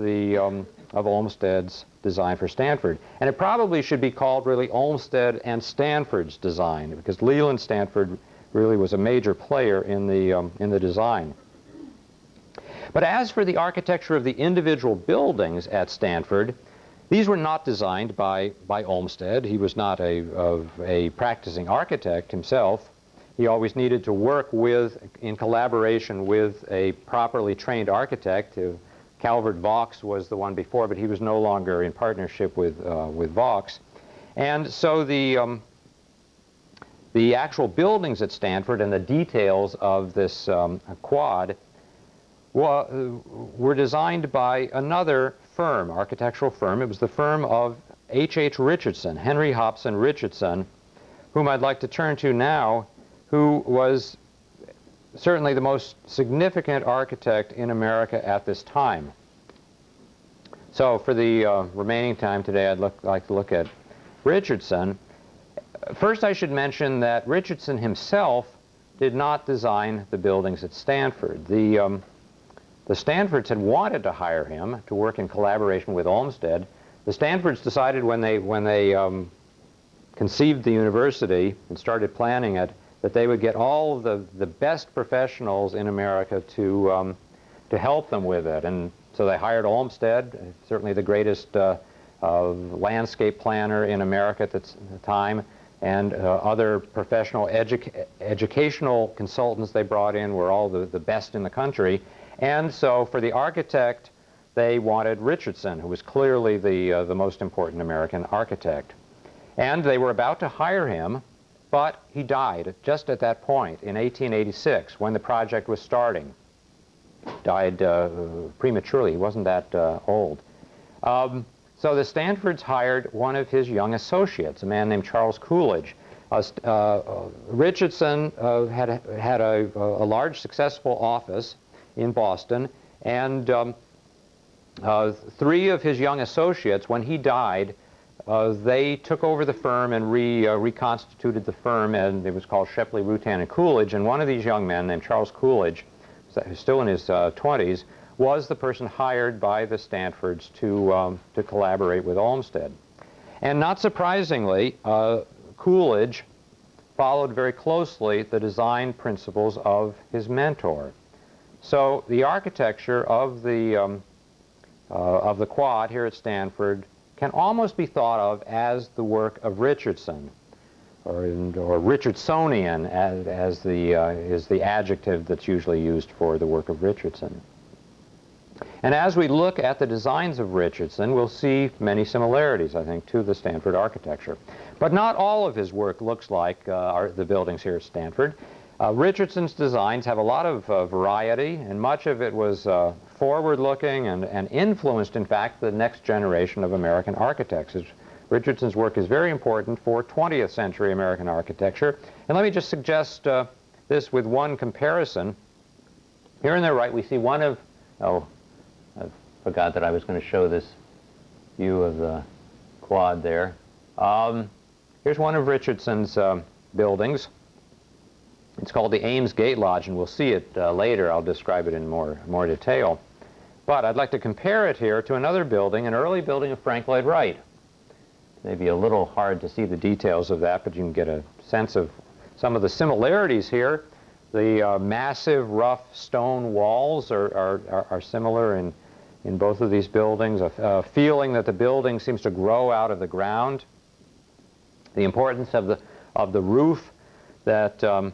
Olmsted's design for Stanford. And it probably should be called really Olmsted and Stanford's design, because Leland Stanford really was a major player in the design. But as for the architecture of the individual buildings at Stanford, these were not designed by Olmsted. He was not a practicing architect himself. He always needed to work in collaboration with a properly trained architect. Calvert Vaux was the one before, but he was no longer in partnership with Vaux. And so the actual buildings at Stanford and the details of this quad were designed by another firm, architectural firm. It was the firm of H.H. Richardson, Henry Hobson Richardson, whom I'd like to turn to now, who was certainly the most significant architect in America at this time. So for the remaining time today, I'd like to look at Richardson. First, I should mention that Richardson himself did not design the buildings at Stanford. The Stanfords had wanted to hire him to work in collaboration with Olmsted. The Stanfords decided when they conceived the university and started planning it, that they would get all of the best professionals in America to help them with it. And so they hired Olmsted, certainly the greatest landscape planner in America at the time, and other professional educational consultants they brought in were all the best in the country. And so for the architect, they wanted Richardson, who was clearly the most important American architect. And they were about to hire him, but he died just at that point in 1886 when the project was starting. Died prematurely. He wasn't that old. So the Stanfords hired one of his young associates, a man named Charles Coolidge. Richardson had a large successful office in Boston, and three of his young associates, when he died, they took over the firm and reconstituted the firm, and it was called Shepley, Rutan, and Coolidge. And one of these young men, named Charles Coolidge, who's still in his 20s, was the person hired by the Stanfords to collaborate with Olmsted. And not surprisingly, Coolidge followed very closely the design principles of his mentor. So the architecture of the quad here at Stanford can almost be thought of as the work of Richardson, or Richardsonian, as is the adjective that's usually used for the work of Richardson. And as we look at the designs of Richardson, we'll see many similarities, I think, to the Stanford architecture. But not all of his work looks like the buildings here at Stanford. Richardson's designs have a lot of variety, and much of it was forward-looking and influenced, in fact, the next generation of American architects. Richardson's work is very important for 20th century American architecture. And let me just suggest this with one comparison. Here on the right, we see one of, I forgot that I was going to show this view of the quad there. Here's one of Richardson's buildings. It's called the Ames Gate Lodge, and we'll see it later. I'll describe it in more detail. But I'd like to compare it here to another building, an early building of Frank Lloyd Wright. Maybe a little hard to see the details of that, but you can get a sense of some of the similarities here. The massive, rough stone walls are similar in both of these buildings. A feeling that the building seems to grow out of the ground. The importance of the roof, that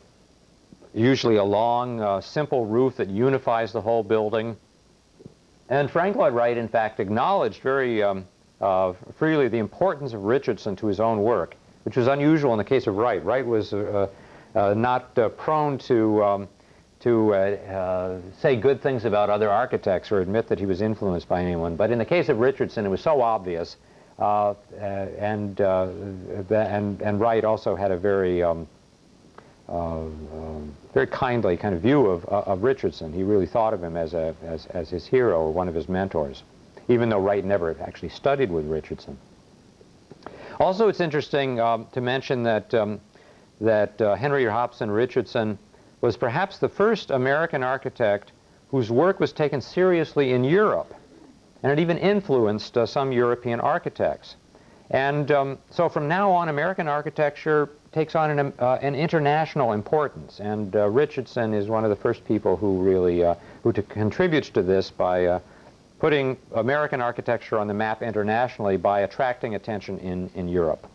usually a long, simple roof that unifies the whole building. And Frank Lloyd Wright, in fact, acknowledged very freely the importance of Richardson to his own work, which was unusual in the case of Wright. Wright was not prone to say good things about other architects or admit that he was influenced by anyone. But in the case of Richardson, it was so obvious, and Wright also had a very very kindly kind of view of Richardson. He really thought of him as his hero or one of his mentors, even though Wright never actually studied with Richardson. Also, it's interesting to mention that Henry Hobson Richardson was perhaps the first American architect whose work was taken seriously in Europe, and it even influenced some European architects. And so from now on, American architecture takes on an international importance, and Richardson is one of the first people who really contributes to this by putting American architecture on the map internationally by attracting attention in Europe.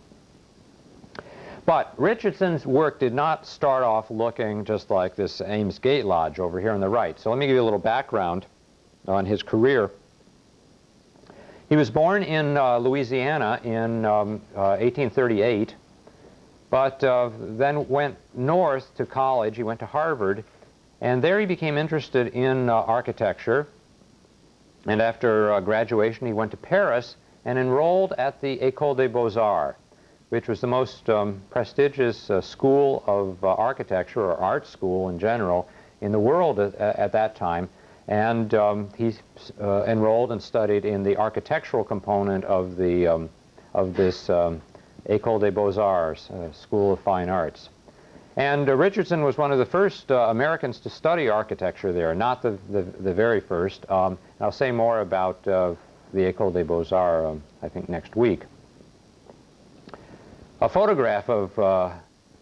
But Richardson's work did not start off looking just like this Ames Gate Lodge over here on the right. So let me give you a little background on his career. He was born in Louisiana in 1838, but then went north to college. He went to Harvard, and there he became interested in architecture. And after graduation, he went to Paris and enrolled at the École des Beaux-Arts, which was the most prestigious school of architecture, or art school in general, in the world at that time. And he enrolled and studied in the architectural component of this École des Beaux-Arts, School of Fine Arts. And Richardson was one of the first Americans to study architecture there, not the very first. I'll say more about the École des Beaux-Arts, I think, next week. A photograph of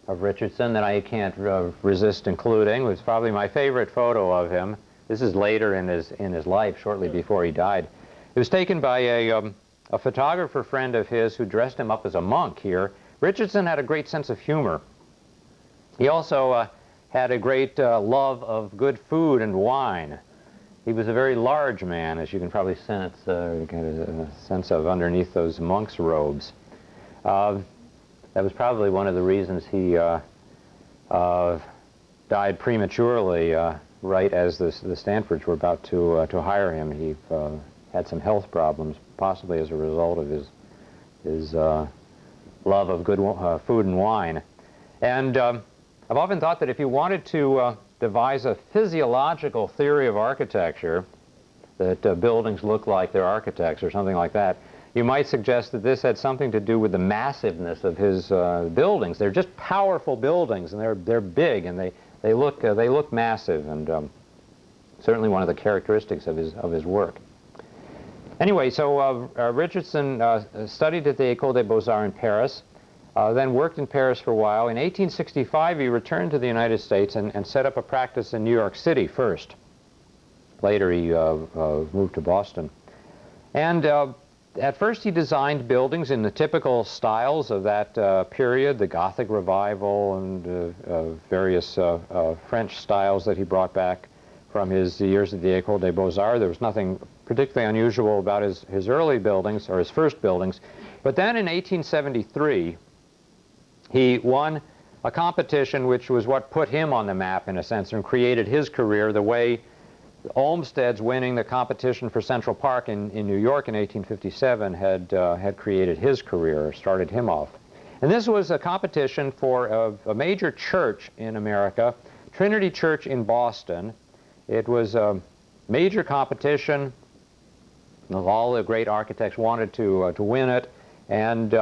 Richardson that I can't resist including was probably my favorite photo of him. This is later in his life, shortly before he died. It was taken by a photographer friend of his who dressed him up as a monk here. Richardson had a great sense of humor. He also had a great love of good food and wine. He was a very large man, as you can probably sense, get a sense of underneath those monk's robes. That was probably one of the reasons he died prematurely, right as the Stanfords were about to hire him. He had some health problems, possibly as a result of his love of good food and wine. And I've often thought that if you wanted to devise a physiological theory of architecture, that buildings look like their architects or something like that, you might suggest that this had something to do with the massiveness of his buildings. They're just powerful buildings, and they're big, and they look massive, and certainly one of the characteristics of his work. Anyway, so Richardson studied at the École des Beaux-Arts in Paris, then worked in Paris for a while. In 1865, he returned to the United States and set up a practice in New York City first. Later, he moved to Boston. And at first, he designed buildings in the typical styles of that period, the Gothic Revival and various French styles that he brought back from his years at the École des Beaux-Arts. There was nothing particularly unusual about his early buildings, or his first buildings. But then in 1873, he won a competition which was what put him on the map, in a sense, and created his career the way Olmsted's winning the competition for Central Park in New York in 1857 had created his career, or started him off. And this was a competition for a major church in America, Trinity Church in Boston. It was a major competition. All the great architects wanted to win it, and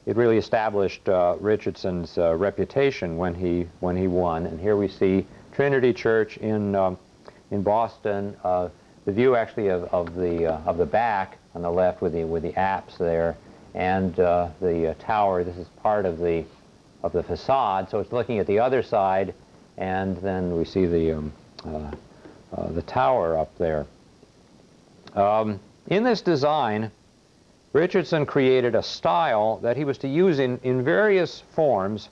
it really established Richardson's reputation when he won. And here we see Trinity Church in Boston. The view actually of the back on the left with the apse there, and the tower. This is part of the facade, so it's looking at the other side, and then we see the tower up there. In this design, Richardson created a style that he was to use in various forms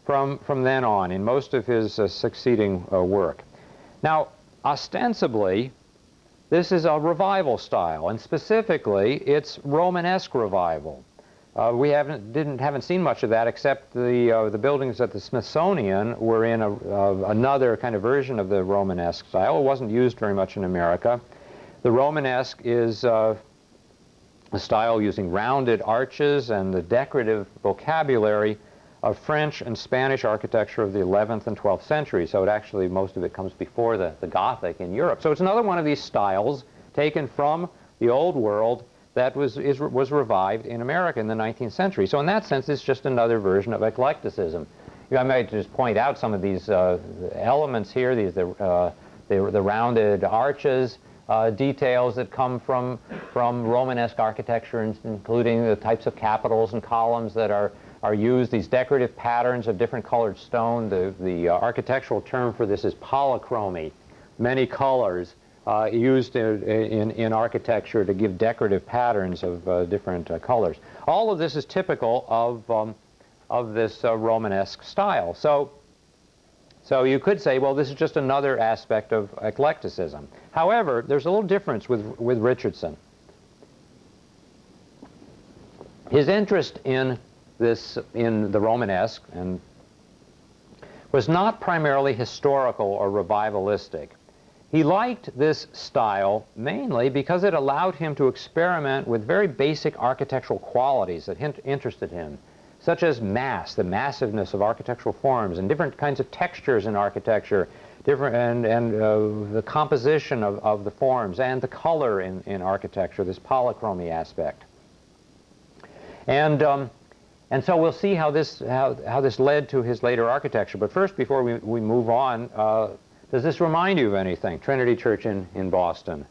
from then on, in most of his succeeding work. Now, ostensibly, this is a revival style, and specifically it's Romanesque Revival. We haven't seen much of that, except the buildings at the Smithsonian were in another kind of version of the Romanesque style. It wasn't used very much in America. The Romanesque is a style using rounded arches and the decorative vocabulary of French and Spanish architecture of the 11th and 12th century. So it actually, most of it comes before the Gothic in Europe. So it's another one of these styles taken from the Old World that was revived in America in the 19th century. So in that sense, it's just another version of eclecticism. I might just point out some of these elements here, the rounded arches, details that come from Romanesque architecture, including the types of capitals and columns that are used, these decorative patterns of different colored stone. The architectural term for this is polychromy, many colors used in architecture to give decorative patterns of different colors. All of this is typical of this Romanesque style. So you could say, well, this is just another aspect of eclecticism. However, there's a little difference with Richardson. His interest in the Romanesque was not primarily historical or revivalistic. He liked this style mainly because it allowed him to experiment with very basic architectural qualities that interested him, such as mass, the massiveness of architectural forms, and different kinds of textures in architecture, and the composition of the forms, and the color in architecture, this polychromy aspect. And so we'll see how this led to his later architecture. But first, before we move on, does this remind you of anything? Trinity Church in Boston.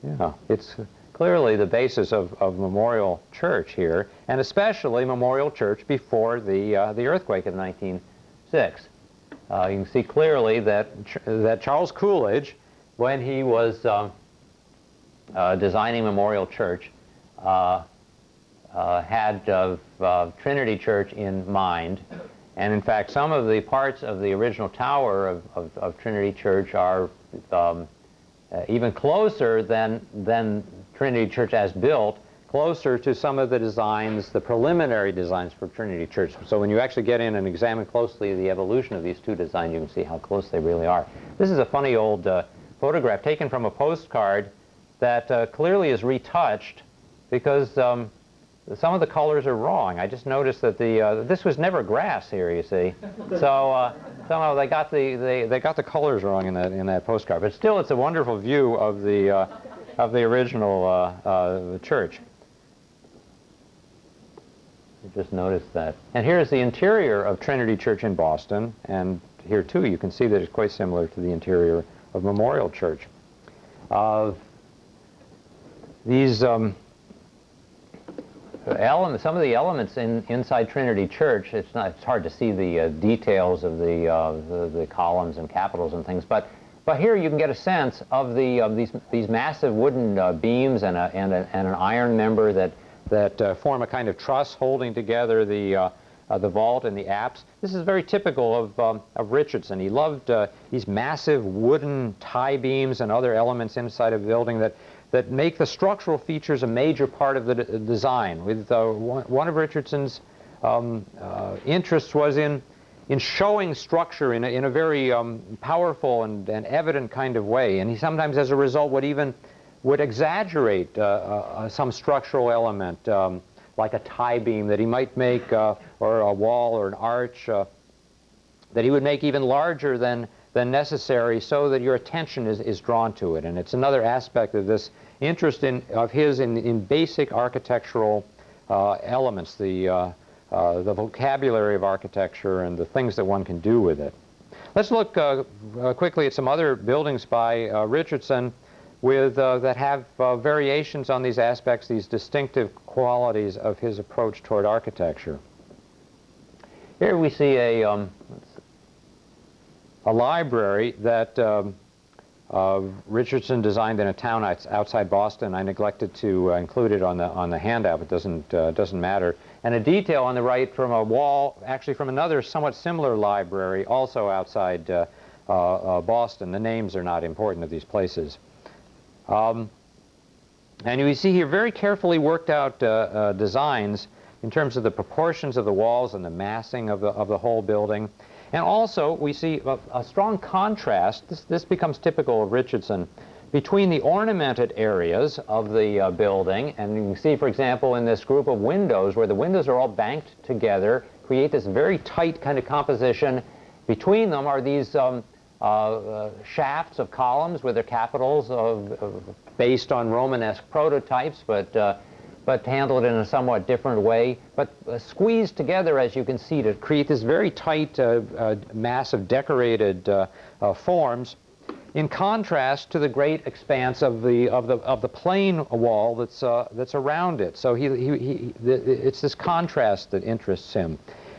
Yeah, it's clearly the basis of Memorial Church here, and especially Memorial Church before the earthquake of 1906. You can see clearly that Charles Coolidge, when he was designing Memorial Church, had Trinity Church in mind. And in fact, some of the parts of the original tower of Trinity Church are even closer than Trinity Church as built, closer to some of the designs, the preliminary designs for Trinity Church. So when you actually get in and examine closely the evolution of these two designs, you can see how close they really are. This is a funny old photograph taken from a postcard that clearly is retouched because some of the colors are wrong. I just noticed that this was never grass here, you see. So somehow they got the colors wrong in that postcard. But still, it's a wonderful view of the original church. You just noticed that. And here's the interior of Trinity Church in Boston, and here too you can see that it's quite similar to the interior of Memorial Church. These some of the elements inside Trinity Church, it's hard to see the details of the columns and capitals and things, but here you can get a sense of these massive wooden beams and an iron member that form a kind of truss holding together the vault and the apse. This is very typical of Richardson. He loved these massive wooden tie beams and other elements inside a building that make the structural features a major part of the design. With one of Richardson's interests was in showing structure in a very powerful and evident kind of way, and he sometimes, as a result, would exaggerate some structural element, like a tie beam that he might make, or a wall or an arch that he would make even larger than necessary, so that your attention is drawn to it. And it's another aspect of this interest of his in basic architectural elements, the vocabulary of architecture and the things that one can do with it. Let's look quickly at some other buildings by Richardson that have variations on these aspects, these distinctive qualities of his approach toward architecture. Here we see a library that Richardson designed in a town outside Boston. I neglected to include it on the handout. It doesn't matter. And a detail on the right from a wall, actually from another somewhat similar library, also outside Boston. The names are not important of these places. And you see here very carefully worked out designs in terms of the proportions of the walls and the massing of the whole building. And also we see a strong contrast, this becomes typical of Richardson, between the ornamented areas of the building. And you can see, for example, in this group of windows where the windows are all banked together, create this very tight kind of composition. Between them are these shafts of columns with their capitals based on Romanesque prototypes, but handled in a somewhat different way, but squeezed together, as you can see, to create this very tight mass of decorated forms, in contrast to the great expanse of the plain wall that's around it. So it's this contrast that interests him.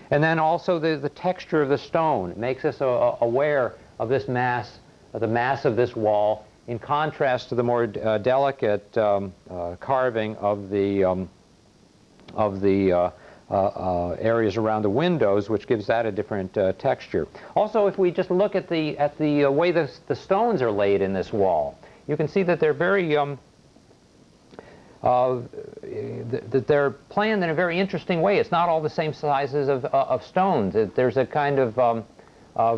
And then also the texture of the stone makes us aware of this mass, the mass of this wall, in contrast to the more delicate carving of the areas around the windows, which gives that a different texture. Also, if we just look at the way the stones are laid in this wall, you can see that they're very that they're planned in a very interesting way. It's not all the same sizes of stones. There's a kind of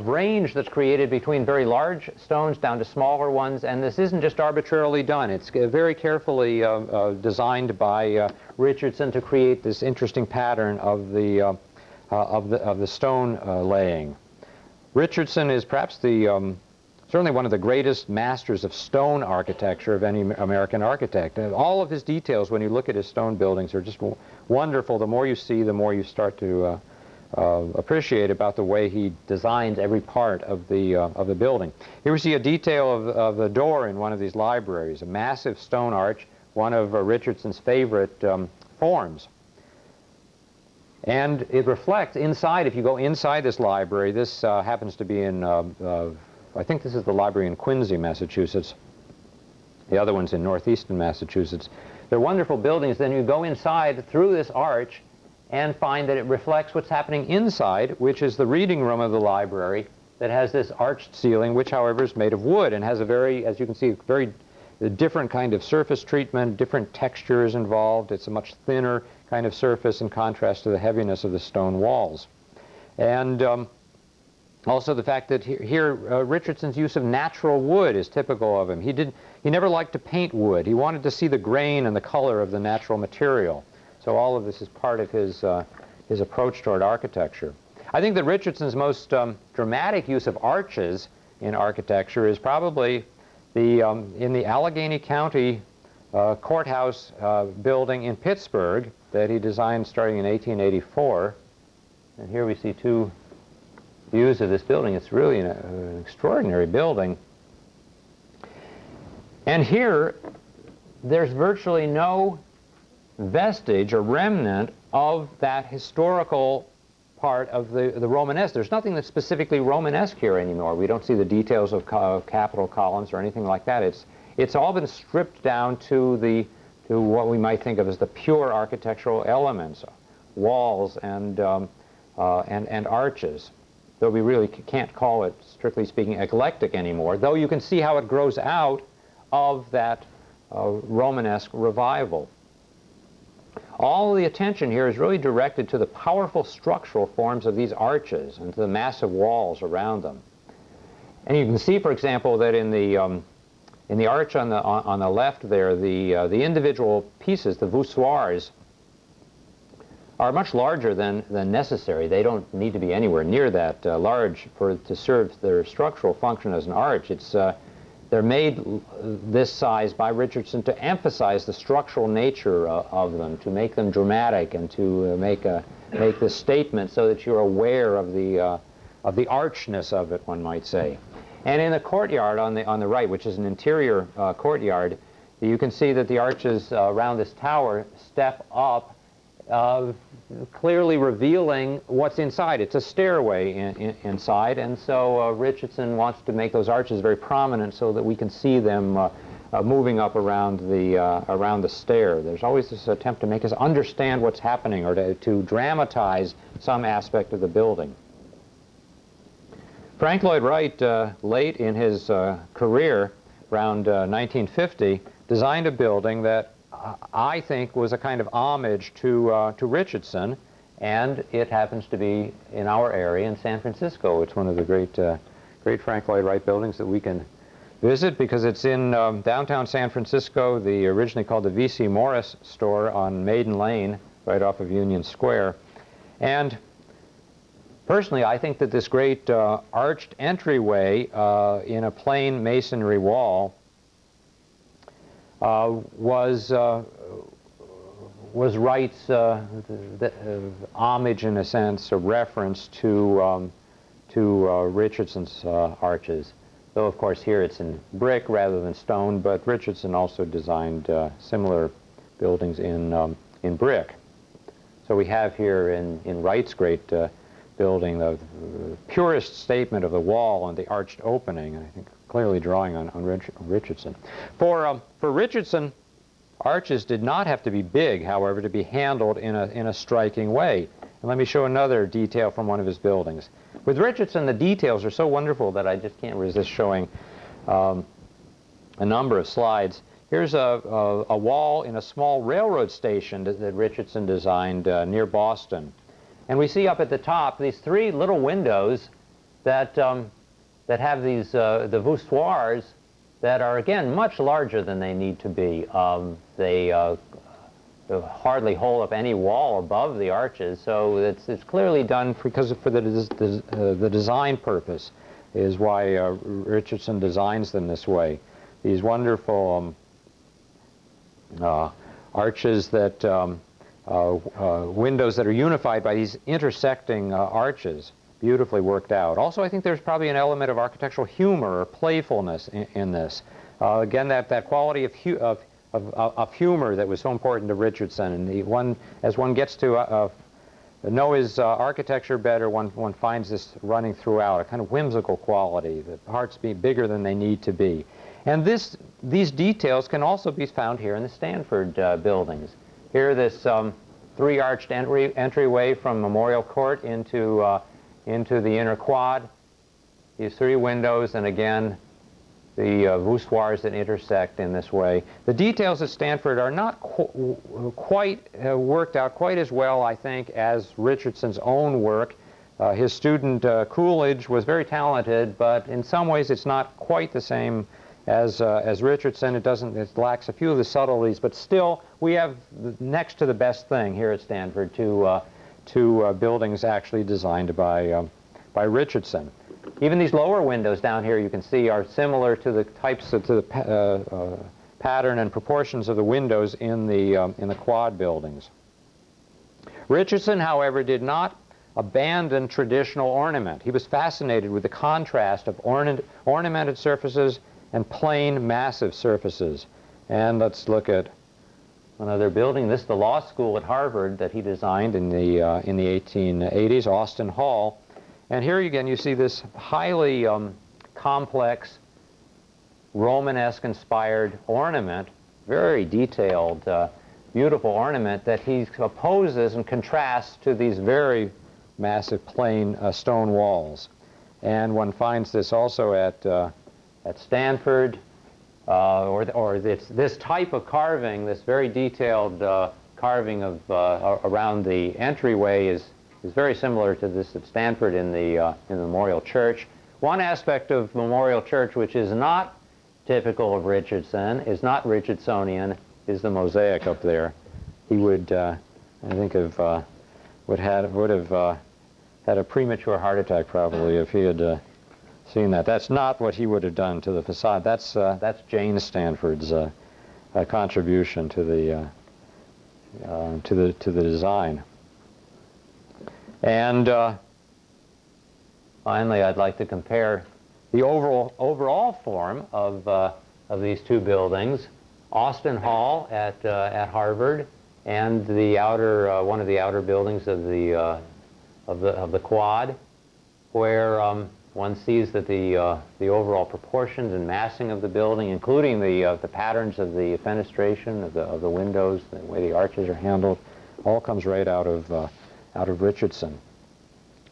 range that's created between very large stones down to smaller ones, and this isn't just arbitrarily done. It's very carefully designed by Richardson to create this interesting pattern of the stone laying. Richardson is perhaps certainly one of the greatest masters of stone architecture of any American architect. And all of his details, when you look at his stone buildings, are just wonderful. The more you see, the more you start to appreciate about the way he designs every part of the building. Here we see a detail of the door in one of these libraries, a massive stone arch, one of Richardson's favorite forms. And it reflects inside, if you go inside this library, this happens to be in, I think this is the library in Quincy, Massachusetts. The other one's in northeastern Massachusetts. They're wonderful buildings. Then you go inside through this arch and find that it reflects what's happening inside, which is the reading room of the library that has this arched ceiling, which, however, is made of wood and has a very, as you can see, very different kind of surface treatment, different textures involved. It's a much thinner kind of surface in contrast to the heaviness of the stone walls. And also the fact that here Richardson's use of natural wood is typical of him. He never liked to paint wood. He wanted to see the grain and the color of the natural material. So all of this is part of his approach toward architecture. I think that Richardson's most dramatic use of arches in architecture is probably in the Allegheny County courthouse building in Pittsburgh that he designed starting in 1884. And here we see two views of this building. It's really an extraordinary building. And here, there's virtually no vestige or remnant of that historical part of the Romanesque. There's nothing that's specifically Romanesque here anymore. We don't see the details of capital columns or anything like that. It's all been stripped down to what we might think of as the pure architectural elements, walls and arches. Though we really can't call it, strictly speaking, eclectic anymore, though you can see how it grows out of that Romanesque revival. All the attention here is really directed to the powerful structural forms of these arches and to the massive walls around them. And you can see, for example, that in the arch on the left there, the individual pieces, the voussoirs, are much larger than necessary. They don't need to be anywhere near that large to serve their structural function as an arch. They're made this size by Richardson to emphasize the structural nature of them, to make them dramatic and to make this statement so that you're aware of the archness of it, one might say. And in the courtyard on the right, which is an interior courtyard, you can see that the arches around this tower step up, clearly revealing what's inside. It's a stairway inside, and so Richardson wants to make those arches very prominent so that we can see them moving up around the stair. There's always this attempt to make us understand what's happening or to dramatize some aspect of the building. Frank Lloyd Wright, late in his career, around 1950, designed a building that I think was a kind of homage to Richardson, and it happens to be in our area in San Francisco. It's one of the great Frank Lloyd Wright buildings that we can visit because it's in downtown San Francisco, the originally called the V.C. Morris store on Maiden Lane, right off of Union Square. And personally, I think that this great arched entryway in a plain masonry wall was Wright's homage, in a sense, a reference to Richardson's arches. Though, of course, here it's in brick rather than stone, but Richardson also designed similar buildings in brick. So we have here in Wright's great building the purest statement of the wall and the arched opening, I think clearly drawing on Richardson. For Richardson, arches did not have to be big, however, to be handled in a striking way. And let me show another detail from one of his buildings. With Richardson, the details are so wonderful that I just can't resist showing a number of slides. Here's a wall in a small railroad station that Richardson designed near Boston. And we see up at the top these three little windows that have these the voussoirs that are, again, much larger than they need to be. They hardly hold up any wall above the arches, so it's clearly done because for the design purpose is why Richardson designs them this way. These wonderful arches that windows that are unified by these intersecting arches, beautifully worked out. Also, I think there's probably an element of architectural humor or playfulness in this. Again, that quality of humor that was so important to Richardson, and as one gets to know his architecture better, one finds this running throughout, a kind of whimsical quality, the parts be bigger than they need to be. And these details can also be found here in the Stanford buildings. Here, this three-arched entryway from Memorial Court into the inner quad, these three windows, and again, the voussoirs that intersect in this way. The details at Stanford are not quite worked out quite as well, I think, as Richardson's own work. His student Coolidge was very talented, but in some ways it's not quite the same as Richardson. It lacks a few of the subtleties, but still we have next to the best thing here at Stanford, two buildings actually designed by Richardson. Even these lower windows down here, you can see, are similar to the types of pattern and proportions of the windows in the quad buildings. Richardson, however, did not abandon traditional ornament. He was fascinated with the contrast of ornamented surfaces and plain, massive surfaces. And let's look at another building. This is the law school at Harvard that he designed in the 1880s, Austin Hall. And here again you see this highly complex, Romanesque-inspired ornament, very detailed, beautiful ornament that he opposes and contrasts to these very massive plain stone walls. And one finds this also at Stanford, or this type of carving, this very detailed carving of around the entryway is very similar to this at Stanford in the Memorial Church. One aspect of Memorial Church which is not typical of Richardson, is not Richardsonian, is the mosaic up there. He would, I think, would have had a premature heart attack probably if he had seen that. That's not what he would have done to the facade. That's Jane Stanford's contribution to the design. And finally, I'd like to compare the overall form of these two buildings, Austin Hall at Harvard, and the outer one of the outer buildings of the quad, where one sees that the overall proportions and massing of the building, including the patterns of the fenestration of the windows, the way the arches are handled, all comes right out of Richardson.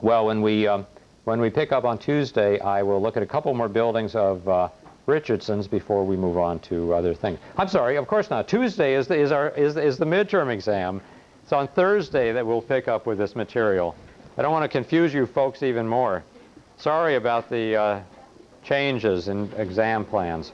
Well, when we pick up on Tuesday, I will look at a couple more buildings of Richardson's before we move on to other things. I'm sorry, of course not. Tuesday is the midterm exam. It's on Thursday that we'll pick up with this material. I don't want to confuse you folks even more. Sorry about the changes in exam plans.